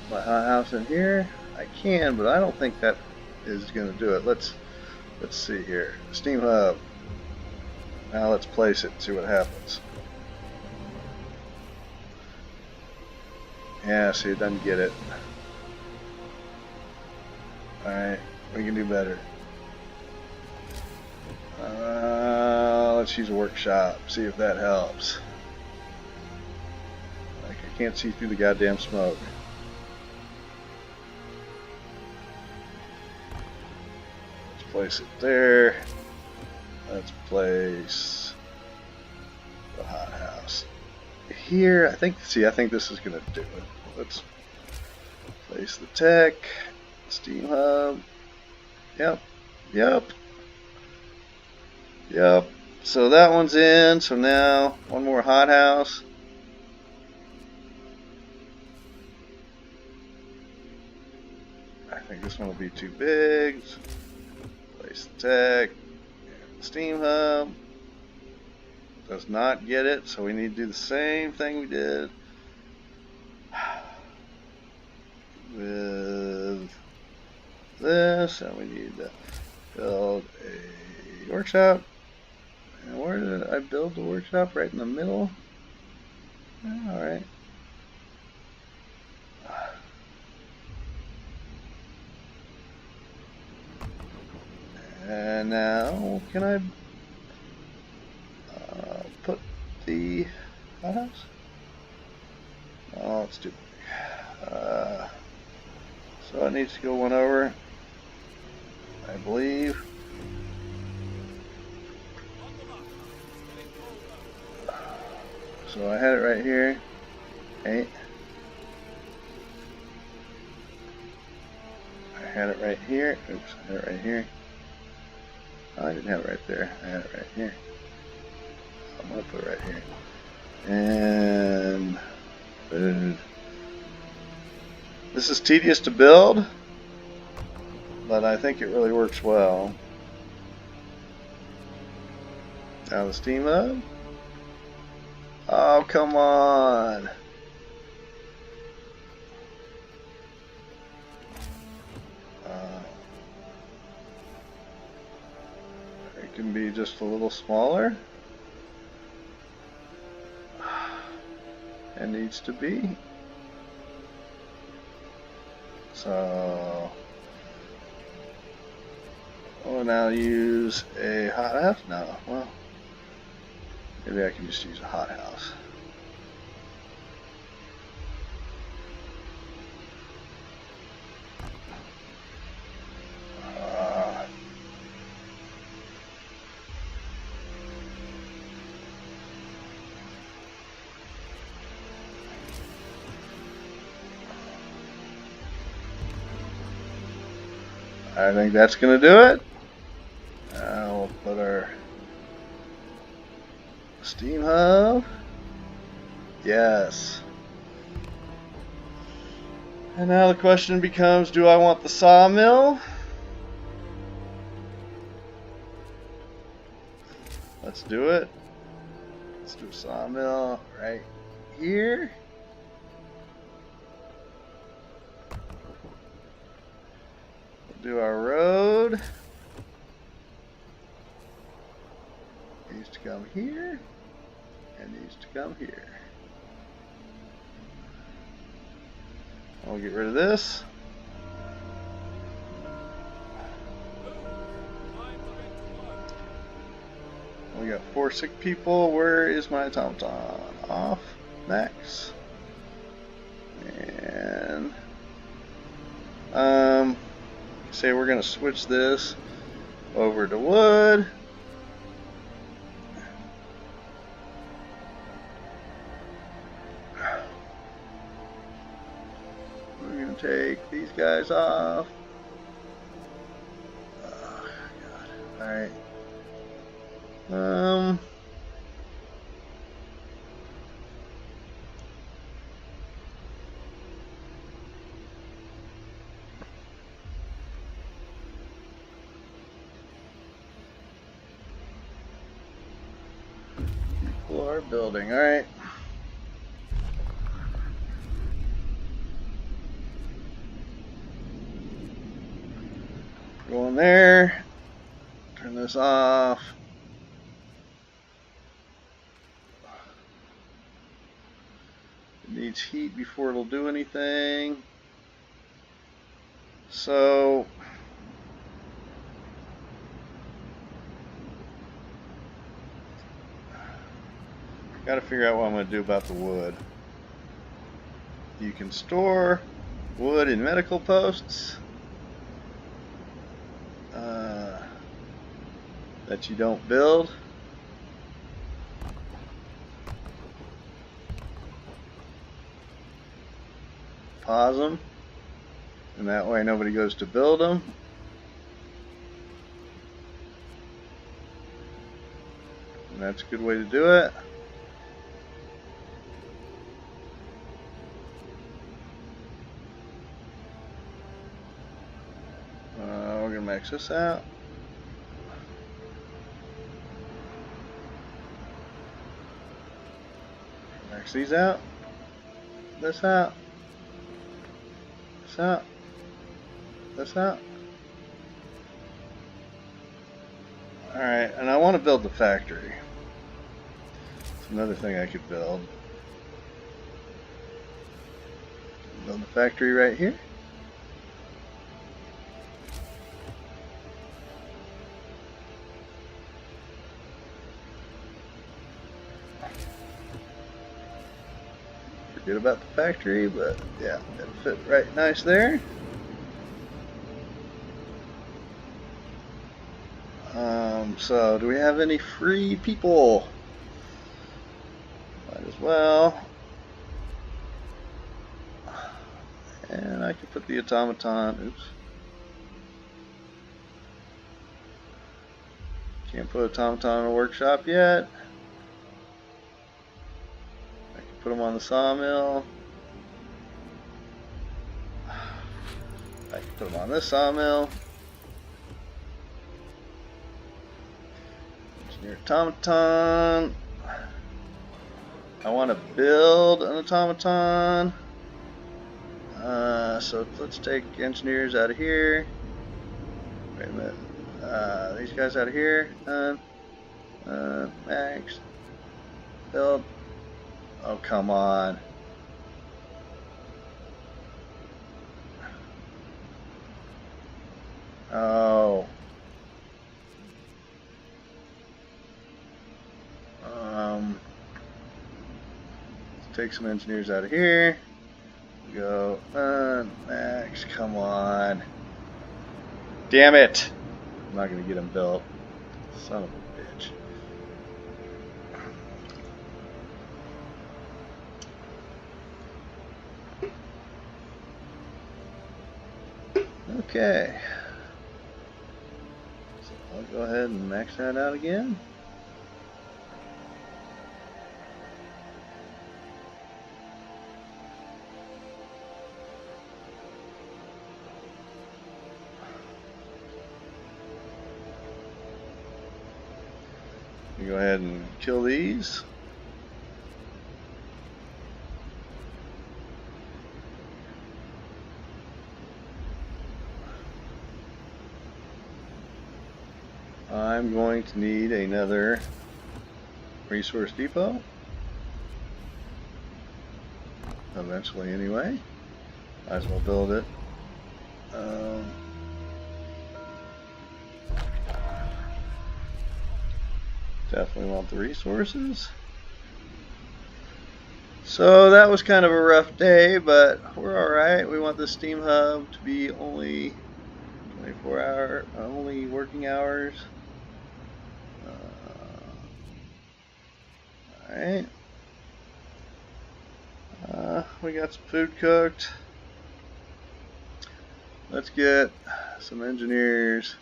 My hothouse in here. I can, but I don't think that is going to do it. Let's see here. Steam hub. Now let's place it and see what happens. Yeah, see, it doesn't get it. Alright, we can do better. Let's use a workshop, see if that helps. Like, I can't see through the goddamn smoke. Place it there. Let's place the hothouse here. I think this is going to do it. Let's place the tech, steam hub. Yep. So that one's in. So now one more hothouse. I think this one will be too big. Place the tech. Steam hub. Does not get it, so we need to do the same thing we did with this, and we need to build a workshop. And where did I build the workshop? Right in the middle? Alright. And now, can I put the hothouse? Oh, it's too big. So it needs to go one over, I believe. So I had it right here. Okay. I had it right here. Oops, I had it right here. Oh, I didn't have it right there. I had it right here. I'm going to put it right here. And this is tedious to build, but I think it really works well. Now the steam hub. Oh, come on. It can be just a little smaller. It needs to be. So we'll now use a hothouse. No, well, maybe I can just use a hothouse. I think that's going to do it. We'll put our steam hub. Yes. And now the question becomes, do I want the sawmill? Let's do it. Let's do a sawmill right here. Do our road. Needs to come here and needs to come here. I'll get rid of this. We got 4 sick people. Where is my automaton? Off. Max. And say we're going to switch this over to wood. We're going to take these guys off. Oh, God. Alright. Floor building, alright. Go in there. Turn this off. It needs heat before it'll do anything. So got to figure out what I'm going to do about the wood. You can store wood in medical posts that you don't build. Pause them, and that way nobody goes to build them. And that's a good way to do it. We're going to max this out. Max these out. This out. This out. This out. Alright, and I want to build the factory. It's another thing I could build. Build the factory right here. Forget about the factory, but yeah, it'll fit right nice there. So do we have any free people? Might as well. And I can put the automaton. Oops. Can't put automaton in a workshop yet. I can put them on the sawmill. I can put them on this sawmill. Engineer automaton. I want to build an automaton. So let's take engineers out of here. Wait a minute. These guys out of here. Max. Build. Oh, come on. Oh. Let's take some engineers out of here. Go. Max, come on. Damn it. I'm not going to get them built. Son of a bitch. Okay. So I'll go ahead and max that out again. Go ahead and kill these. I'm going to need another resource depot. Eventually, anyway. Might as well build it. Definitely want the resources. So that was kind of a rough day, but we're alright. We want the steam hub to be only 24-hour, only working hours. Alright. We got some food cooked. Let's get some engineers.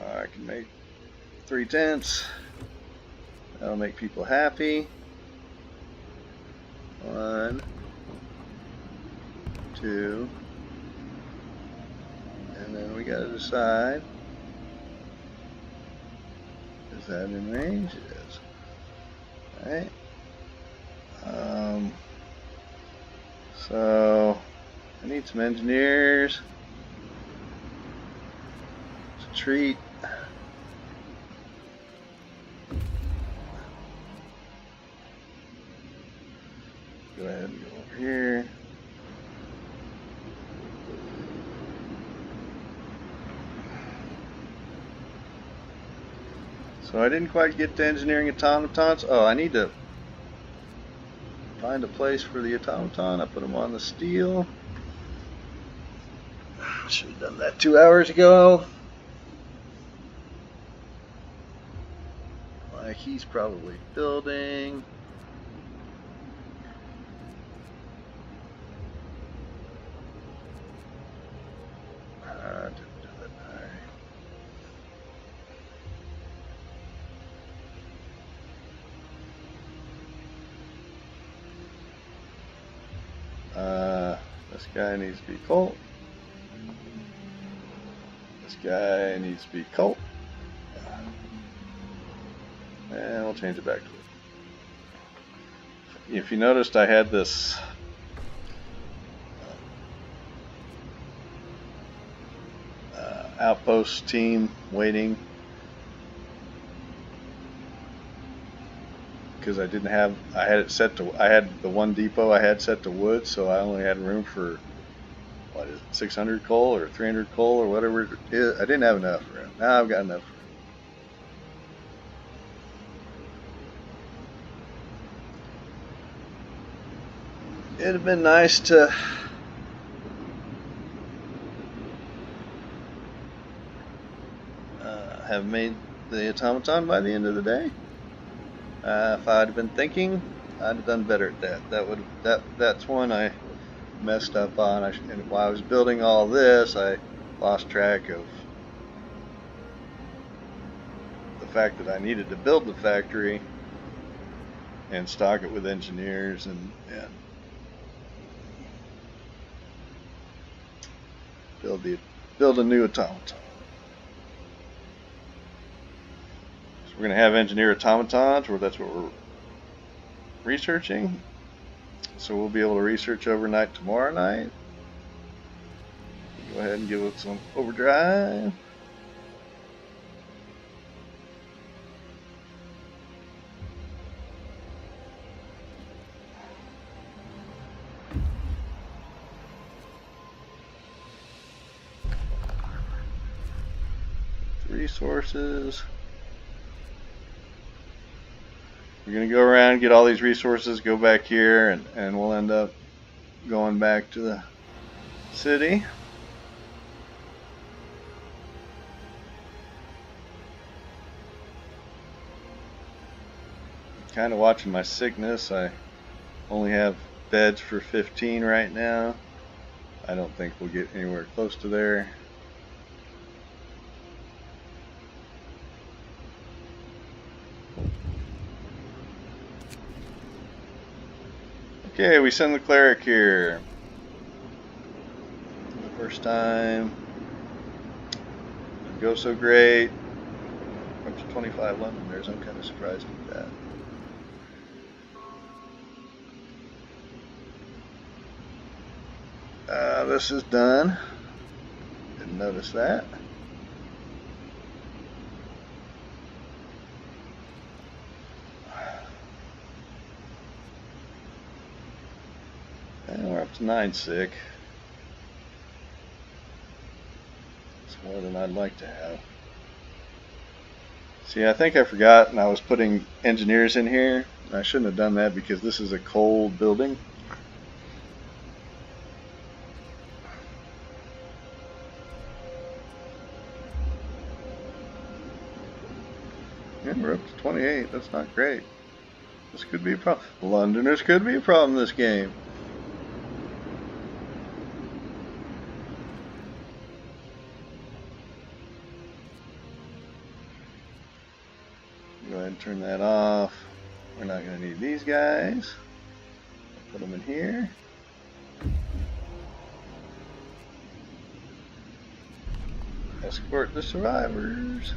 I can make 3 tents. That'll make people happy. 1, 2, and then we gotta decide, is that in range? It is. Alright. So I need some engineers to treat. Go ahead and go over here. So I didn't quite get to engineering automatons. Oh, I need to find a place for the automaton. I put them on the steel. Should have done that 2 hours ago. Like he's probably building. This guy needs to be colt. This guy needs to be colt. And we'll change it back to it. If you noticed, I had this outpost team waiting because I had it set to, I had the one depot I had set to wood, so I only had room for, what is it, 600 coal or 300 coal or whatever it is. I didn't have enough room. Now I've got enough room. It'd have been nice to have made the automaton by the end of the day. If I'd have been thinking, I'd have done better at that. That's one I messed up on. And while I was building all this, I lost track of the fact that I needed to build the factory and stock it with engineers and build a new automaton. So we're going to have engineer automatons, or that's what we're researching. So we'll be able to research overnight tomorrow night. Go ahead and give it some overdrive. Resources. We're going to go around, get all these resources, go back here, and we'll end up going back to the city. Kind of watching my sickness. I only have beds for 15 right now. I don't think we'll get anywhere close to there. Okay, we send the cleric here. The first time. Didn't go so great. Up to 25 Londoners. I'm kind of surprised at that. This is done. Didn't notice that. And we're up to 9 sick. It's more than I'd like to have. See, I think I forgot, and I was putting engineers in here. I shouldn't have done that because this is a cold building. And we're up to 28. That's not great. This could be a problem. Londoners could be a problem in this game. Go ahead and turn that off. We're not going to need these guys. Put them in here. Escort the survivors.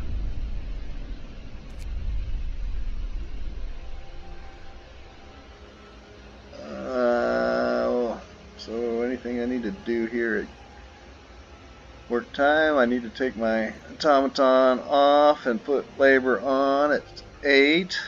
So anything I need to do here at work time, I need to take my automaton off and put labor on at 8.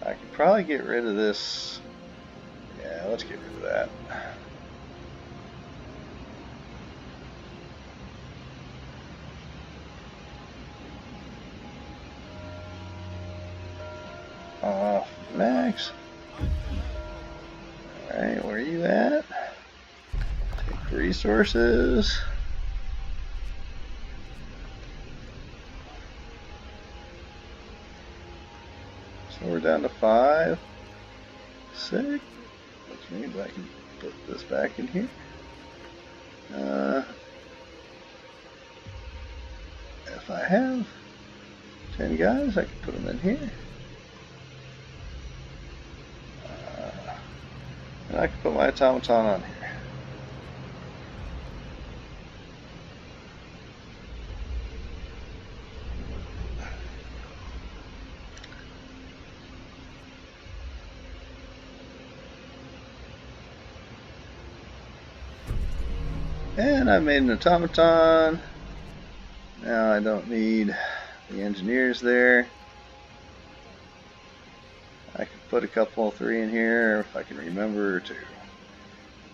I could probably get rid of this. Yeah, let's get rid of that. Off max. Alright, where are you at? Take resources. So we're down to 5. 6, which means I can put this back in here. If I have 10 guys, I can put them in here. And I can put my automaton on here. And I made an automaton. Now I don't need the engineers there. I can put a couple, 3 in here if I can remember to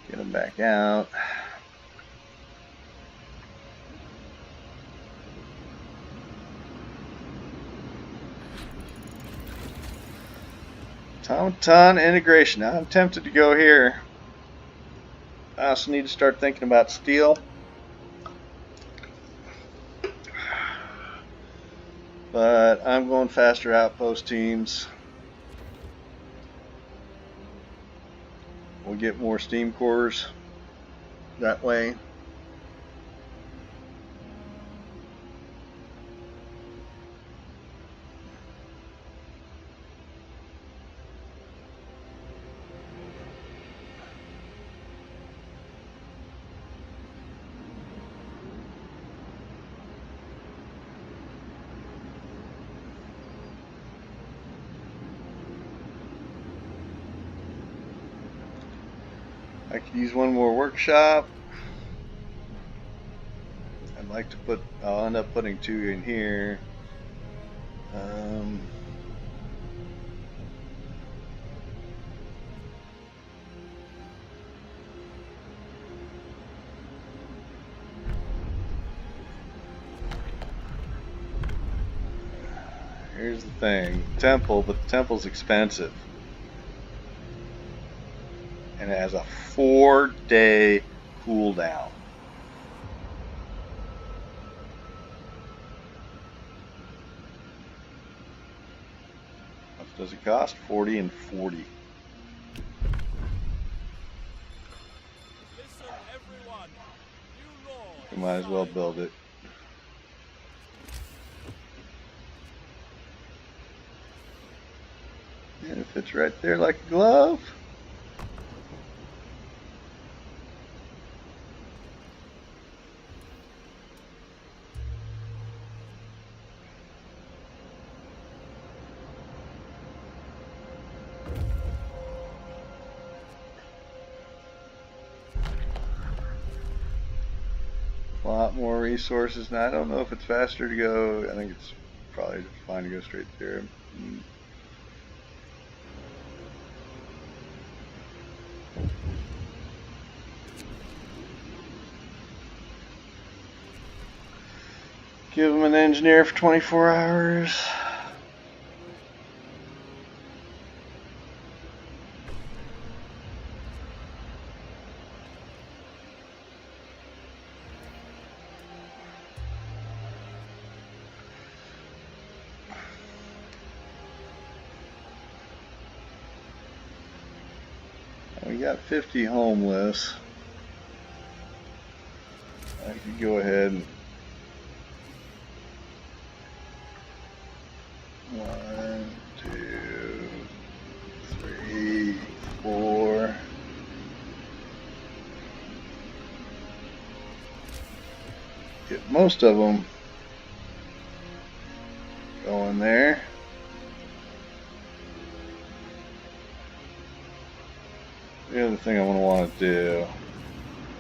get them back out. Automaton integration. Now I'm tempted to go here. I also need to start thinking about steel. But I'm going faster outpost teams. We'll get more steam cores that way. I could use one more workshop. I'd like to put, I'll end up putting 2 in here. Here's the thing, temple, but the temple's expensive. And it has a 4-day cooldown. How much does it cost? 40 and 40. Listen, everyone. You Lord, We might as well build it. And it fits right there like a glove. A lot more resources. Now I don't know if it's faster to go. I think it's probably fine to go straight there. Give them an engineer for 24 hours. We got 50 homeless. I could go ahead and 1, 2, 3, 4. Get most of them going there. The other thing I'm going to want to do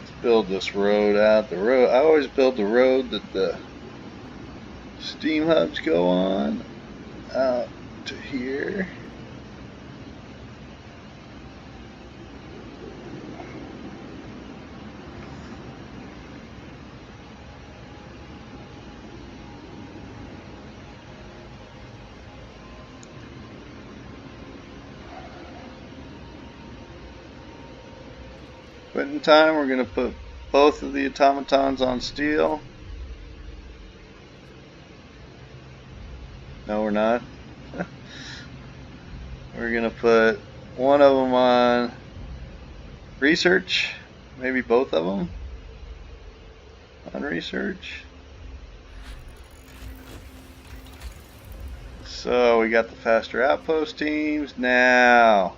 is build this road out. The road, I always build the road that the steam hubs go on out to here. But in time, we're going to put both of the automatons on steel. No, we're not. We're going to put one of them on research, maybe both of them on research. So we got the faster outpost teams. Now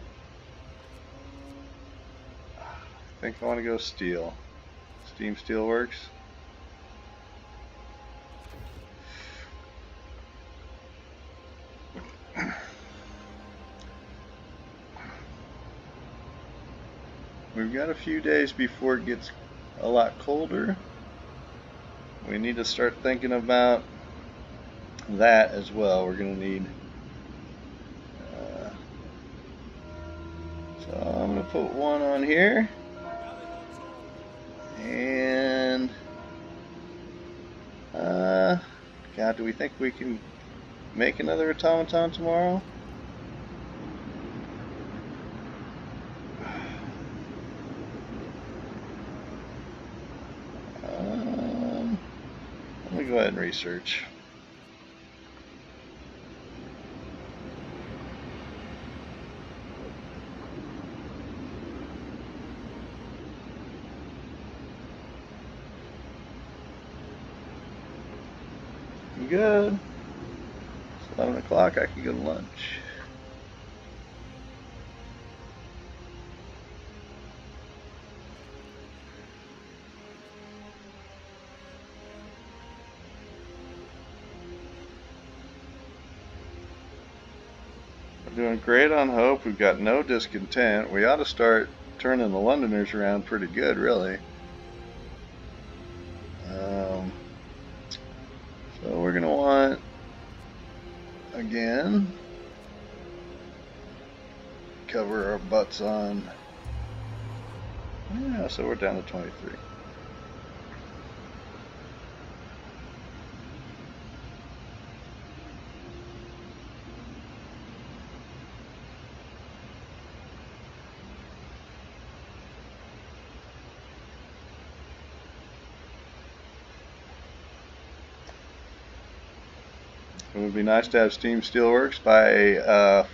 I think I want to go steel. Steam Steel Works. We've got a few days before it gets a lot colder. We need to start thinking about that as well. We're going to need so I'm going to put one on here, and God, do we think we can make another automaton tomorrow? Let me go ahead and research. Good. It's 11 o'clock. I can go to lunch. We're doing great on hope. We've got no discontent. We ought to start turning the Londoners around pretty good, really. So we're going to want, again, cover our butts on, yeah, so we're down to 23. It would be nice to have Steam Steelworks by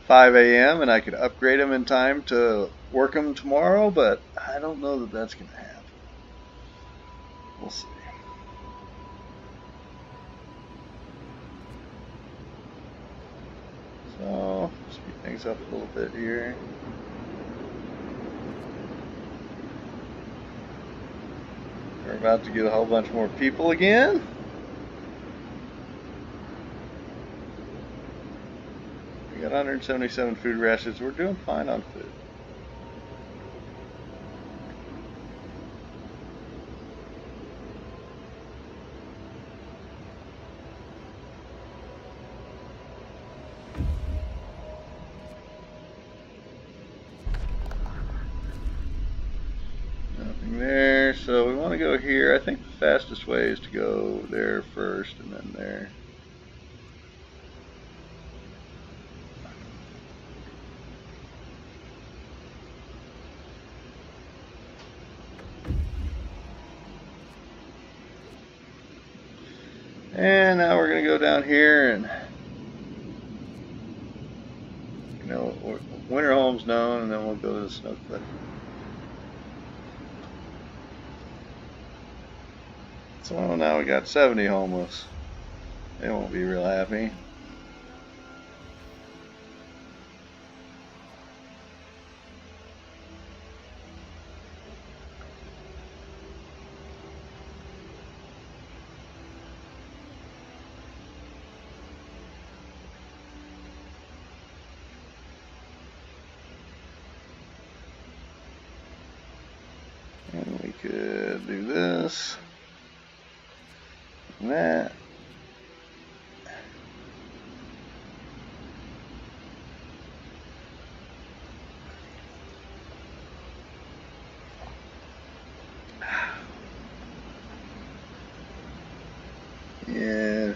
5 a.m. and I could upgrade them in time to work them tomorrow, but I don't know that that's going to happen. We'll see. So, speed things up a little bit here. We're about to get a whole bunch more people again. We got 177 food rations. We're doing fine on food. Nothing there. So we want to go here. I think the fastest way is to go there first and then there. And now we're going to go down here and, you know, winter home's known, and then we'll go to the snow cliff. So now we got 70 homeless. They won't be real happy. And we could do this and that. Yeah,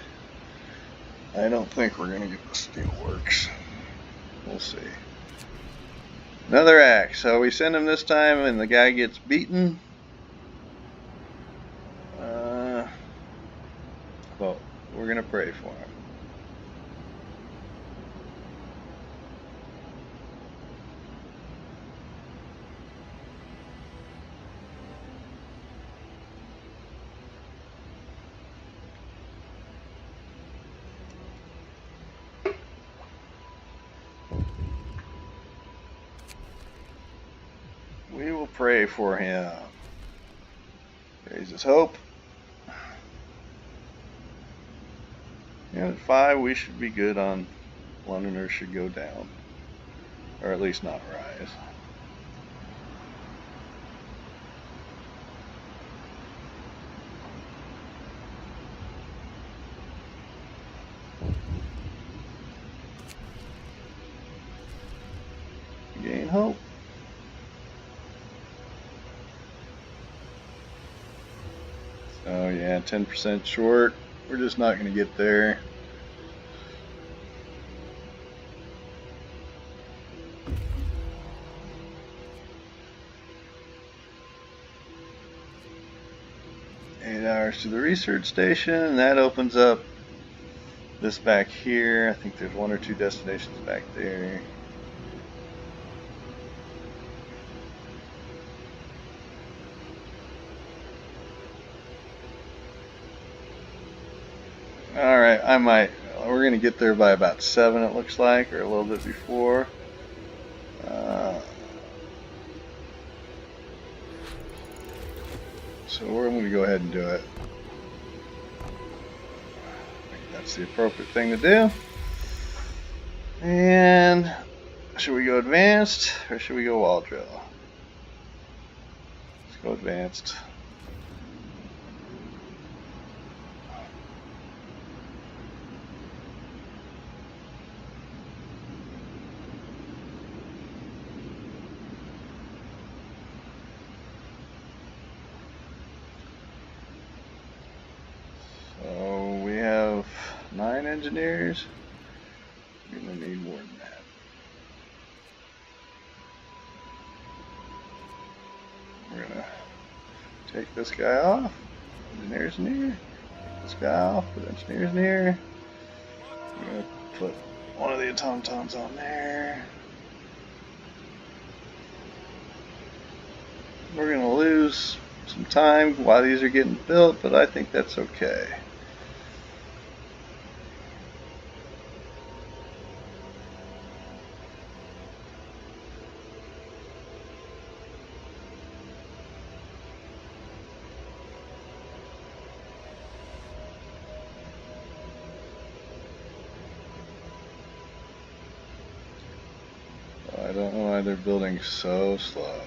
I don't think we're going to get the Steelworks. We'll see. Another axe. So we send him this time and the guy gets beaten. But we're going to pray for him. We will pray for him. Raise his hope. And at 5, we should be good on Londoners should go down. Or at least not rise. Gain hope. So yeah, 10% short. We're just not going to get there. To the research station, and that opens up this back here. I think there's 1 or 2 destinations back there. Alright, we're going to get there by about 7 it looks like, or a little bit before. So we're going to go ahead and do it. That's the appropriate thing to do. And should we go advanced or should we go wall drill? Let's go advanced. So we have 9 engineers. We're going to need more than that. We're going to take this guy off. Engineers in here. Take this guy off. Put engineers in here. We're going to put one of the automatons on there. We're going to lose some time while these are getting built, but I think that's okay. I don't know why they're building so slow.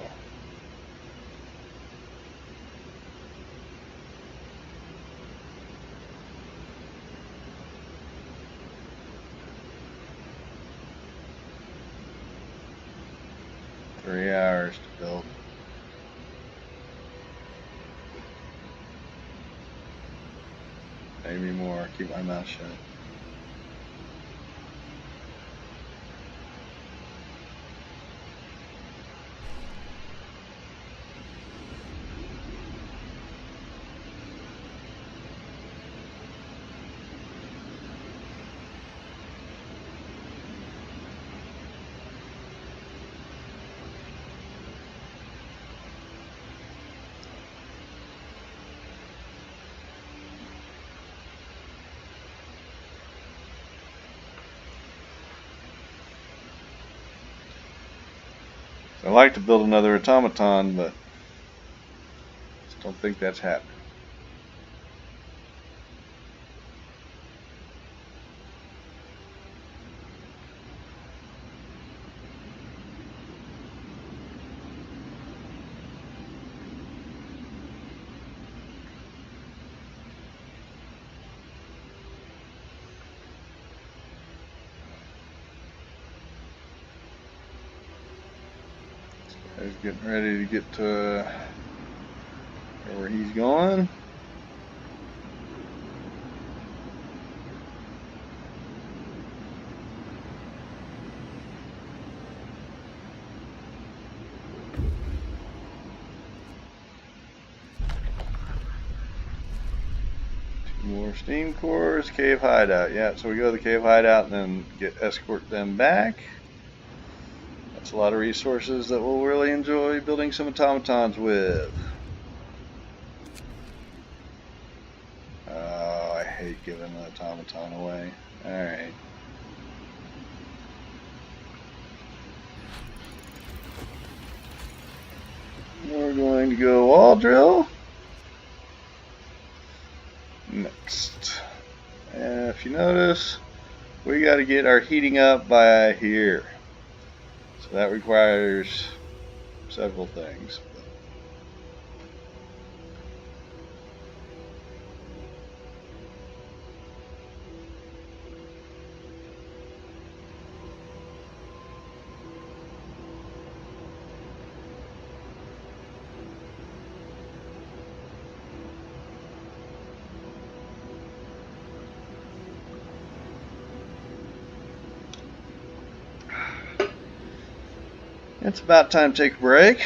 Three hours to build. Maybe more. Keep my mouth shut. I'd like to build another automaton, but just don't think that's happening. He's getting ready to get to where he's going. Two more steam cores, cave hideout. Yeah, so we go to the cave hideout and then escort them back. That's a lot of resources that we'll really enjoy building some automatons with. Oh, I hate giving an automaton away. Alright. we're going to go wall drill next. And if you notice, we got to get our heating up by here. So that requires several things. It's about time to take a break,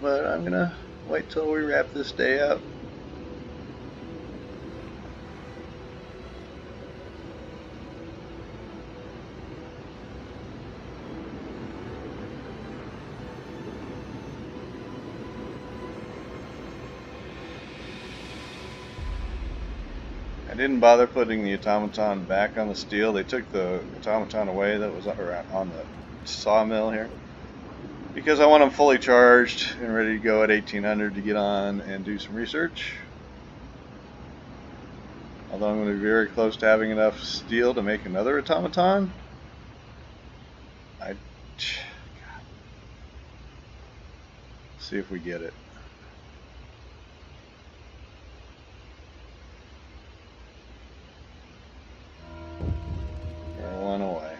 but I'm gonna wait till we wrap this day up. I didn't bother putting the automaton back on the steel. They took the automaton away that was on the sawmill here, because I want them fully charged and ready to go at 1800 to get on and do some research. Although I'm going to be very close to having enough steel to make another automaton. See if we get it. We're one away.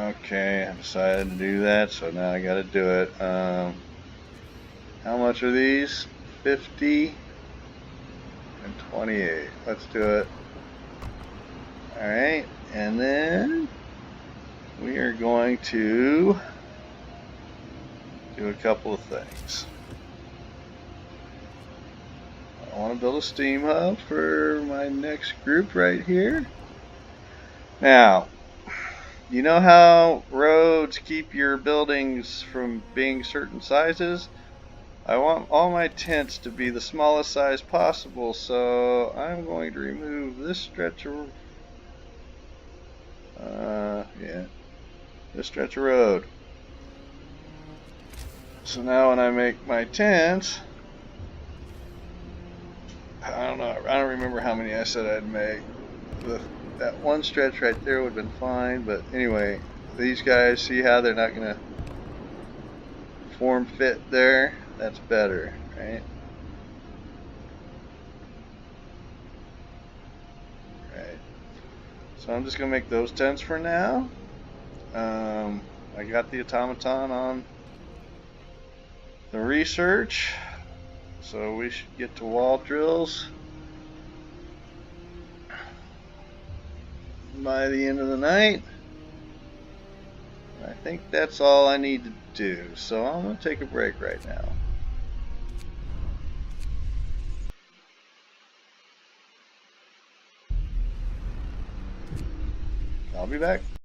Okay, I decided to do that, so now I gotta do it. How much are these? 50 and 28. Let's do it. Alright, and then we are going to do a couple of things. I want to build a steam hub for my next group right here. Now, you know how roads keep your buildings from being certain sizes? I want all my tents to be the smallest size possible, so I'm going to remove this stretch of this stretch of road. So now when I make my tents, I don't remember how many I said I'd make. That one stretch right there would have been fine, but anyway, these guys, see how they're not going to form fit there? That's better, right? Right. So I'm just going to make those tents for now. I got the automaton on the research, so we should get to wall drills by the end of the night. I think that's all I need to do, so I'm going to take a break right now. I'll be back.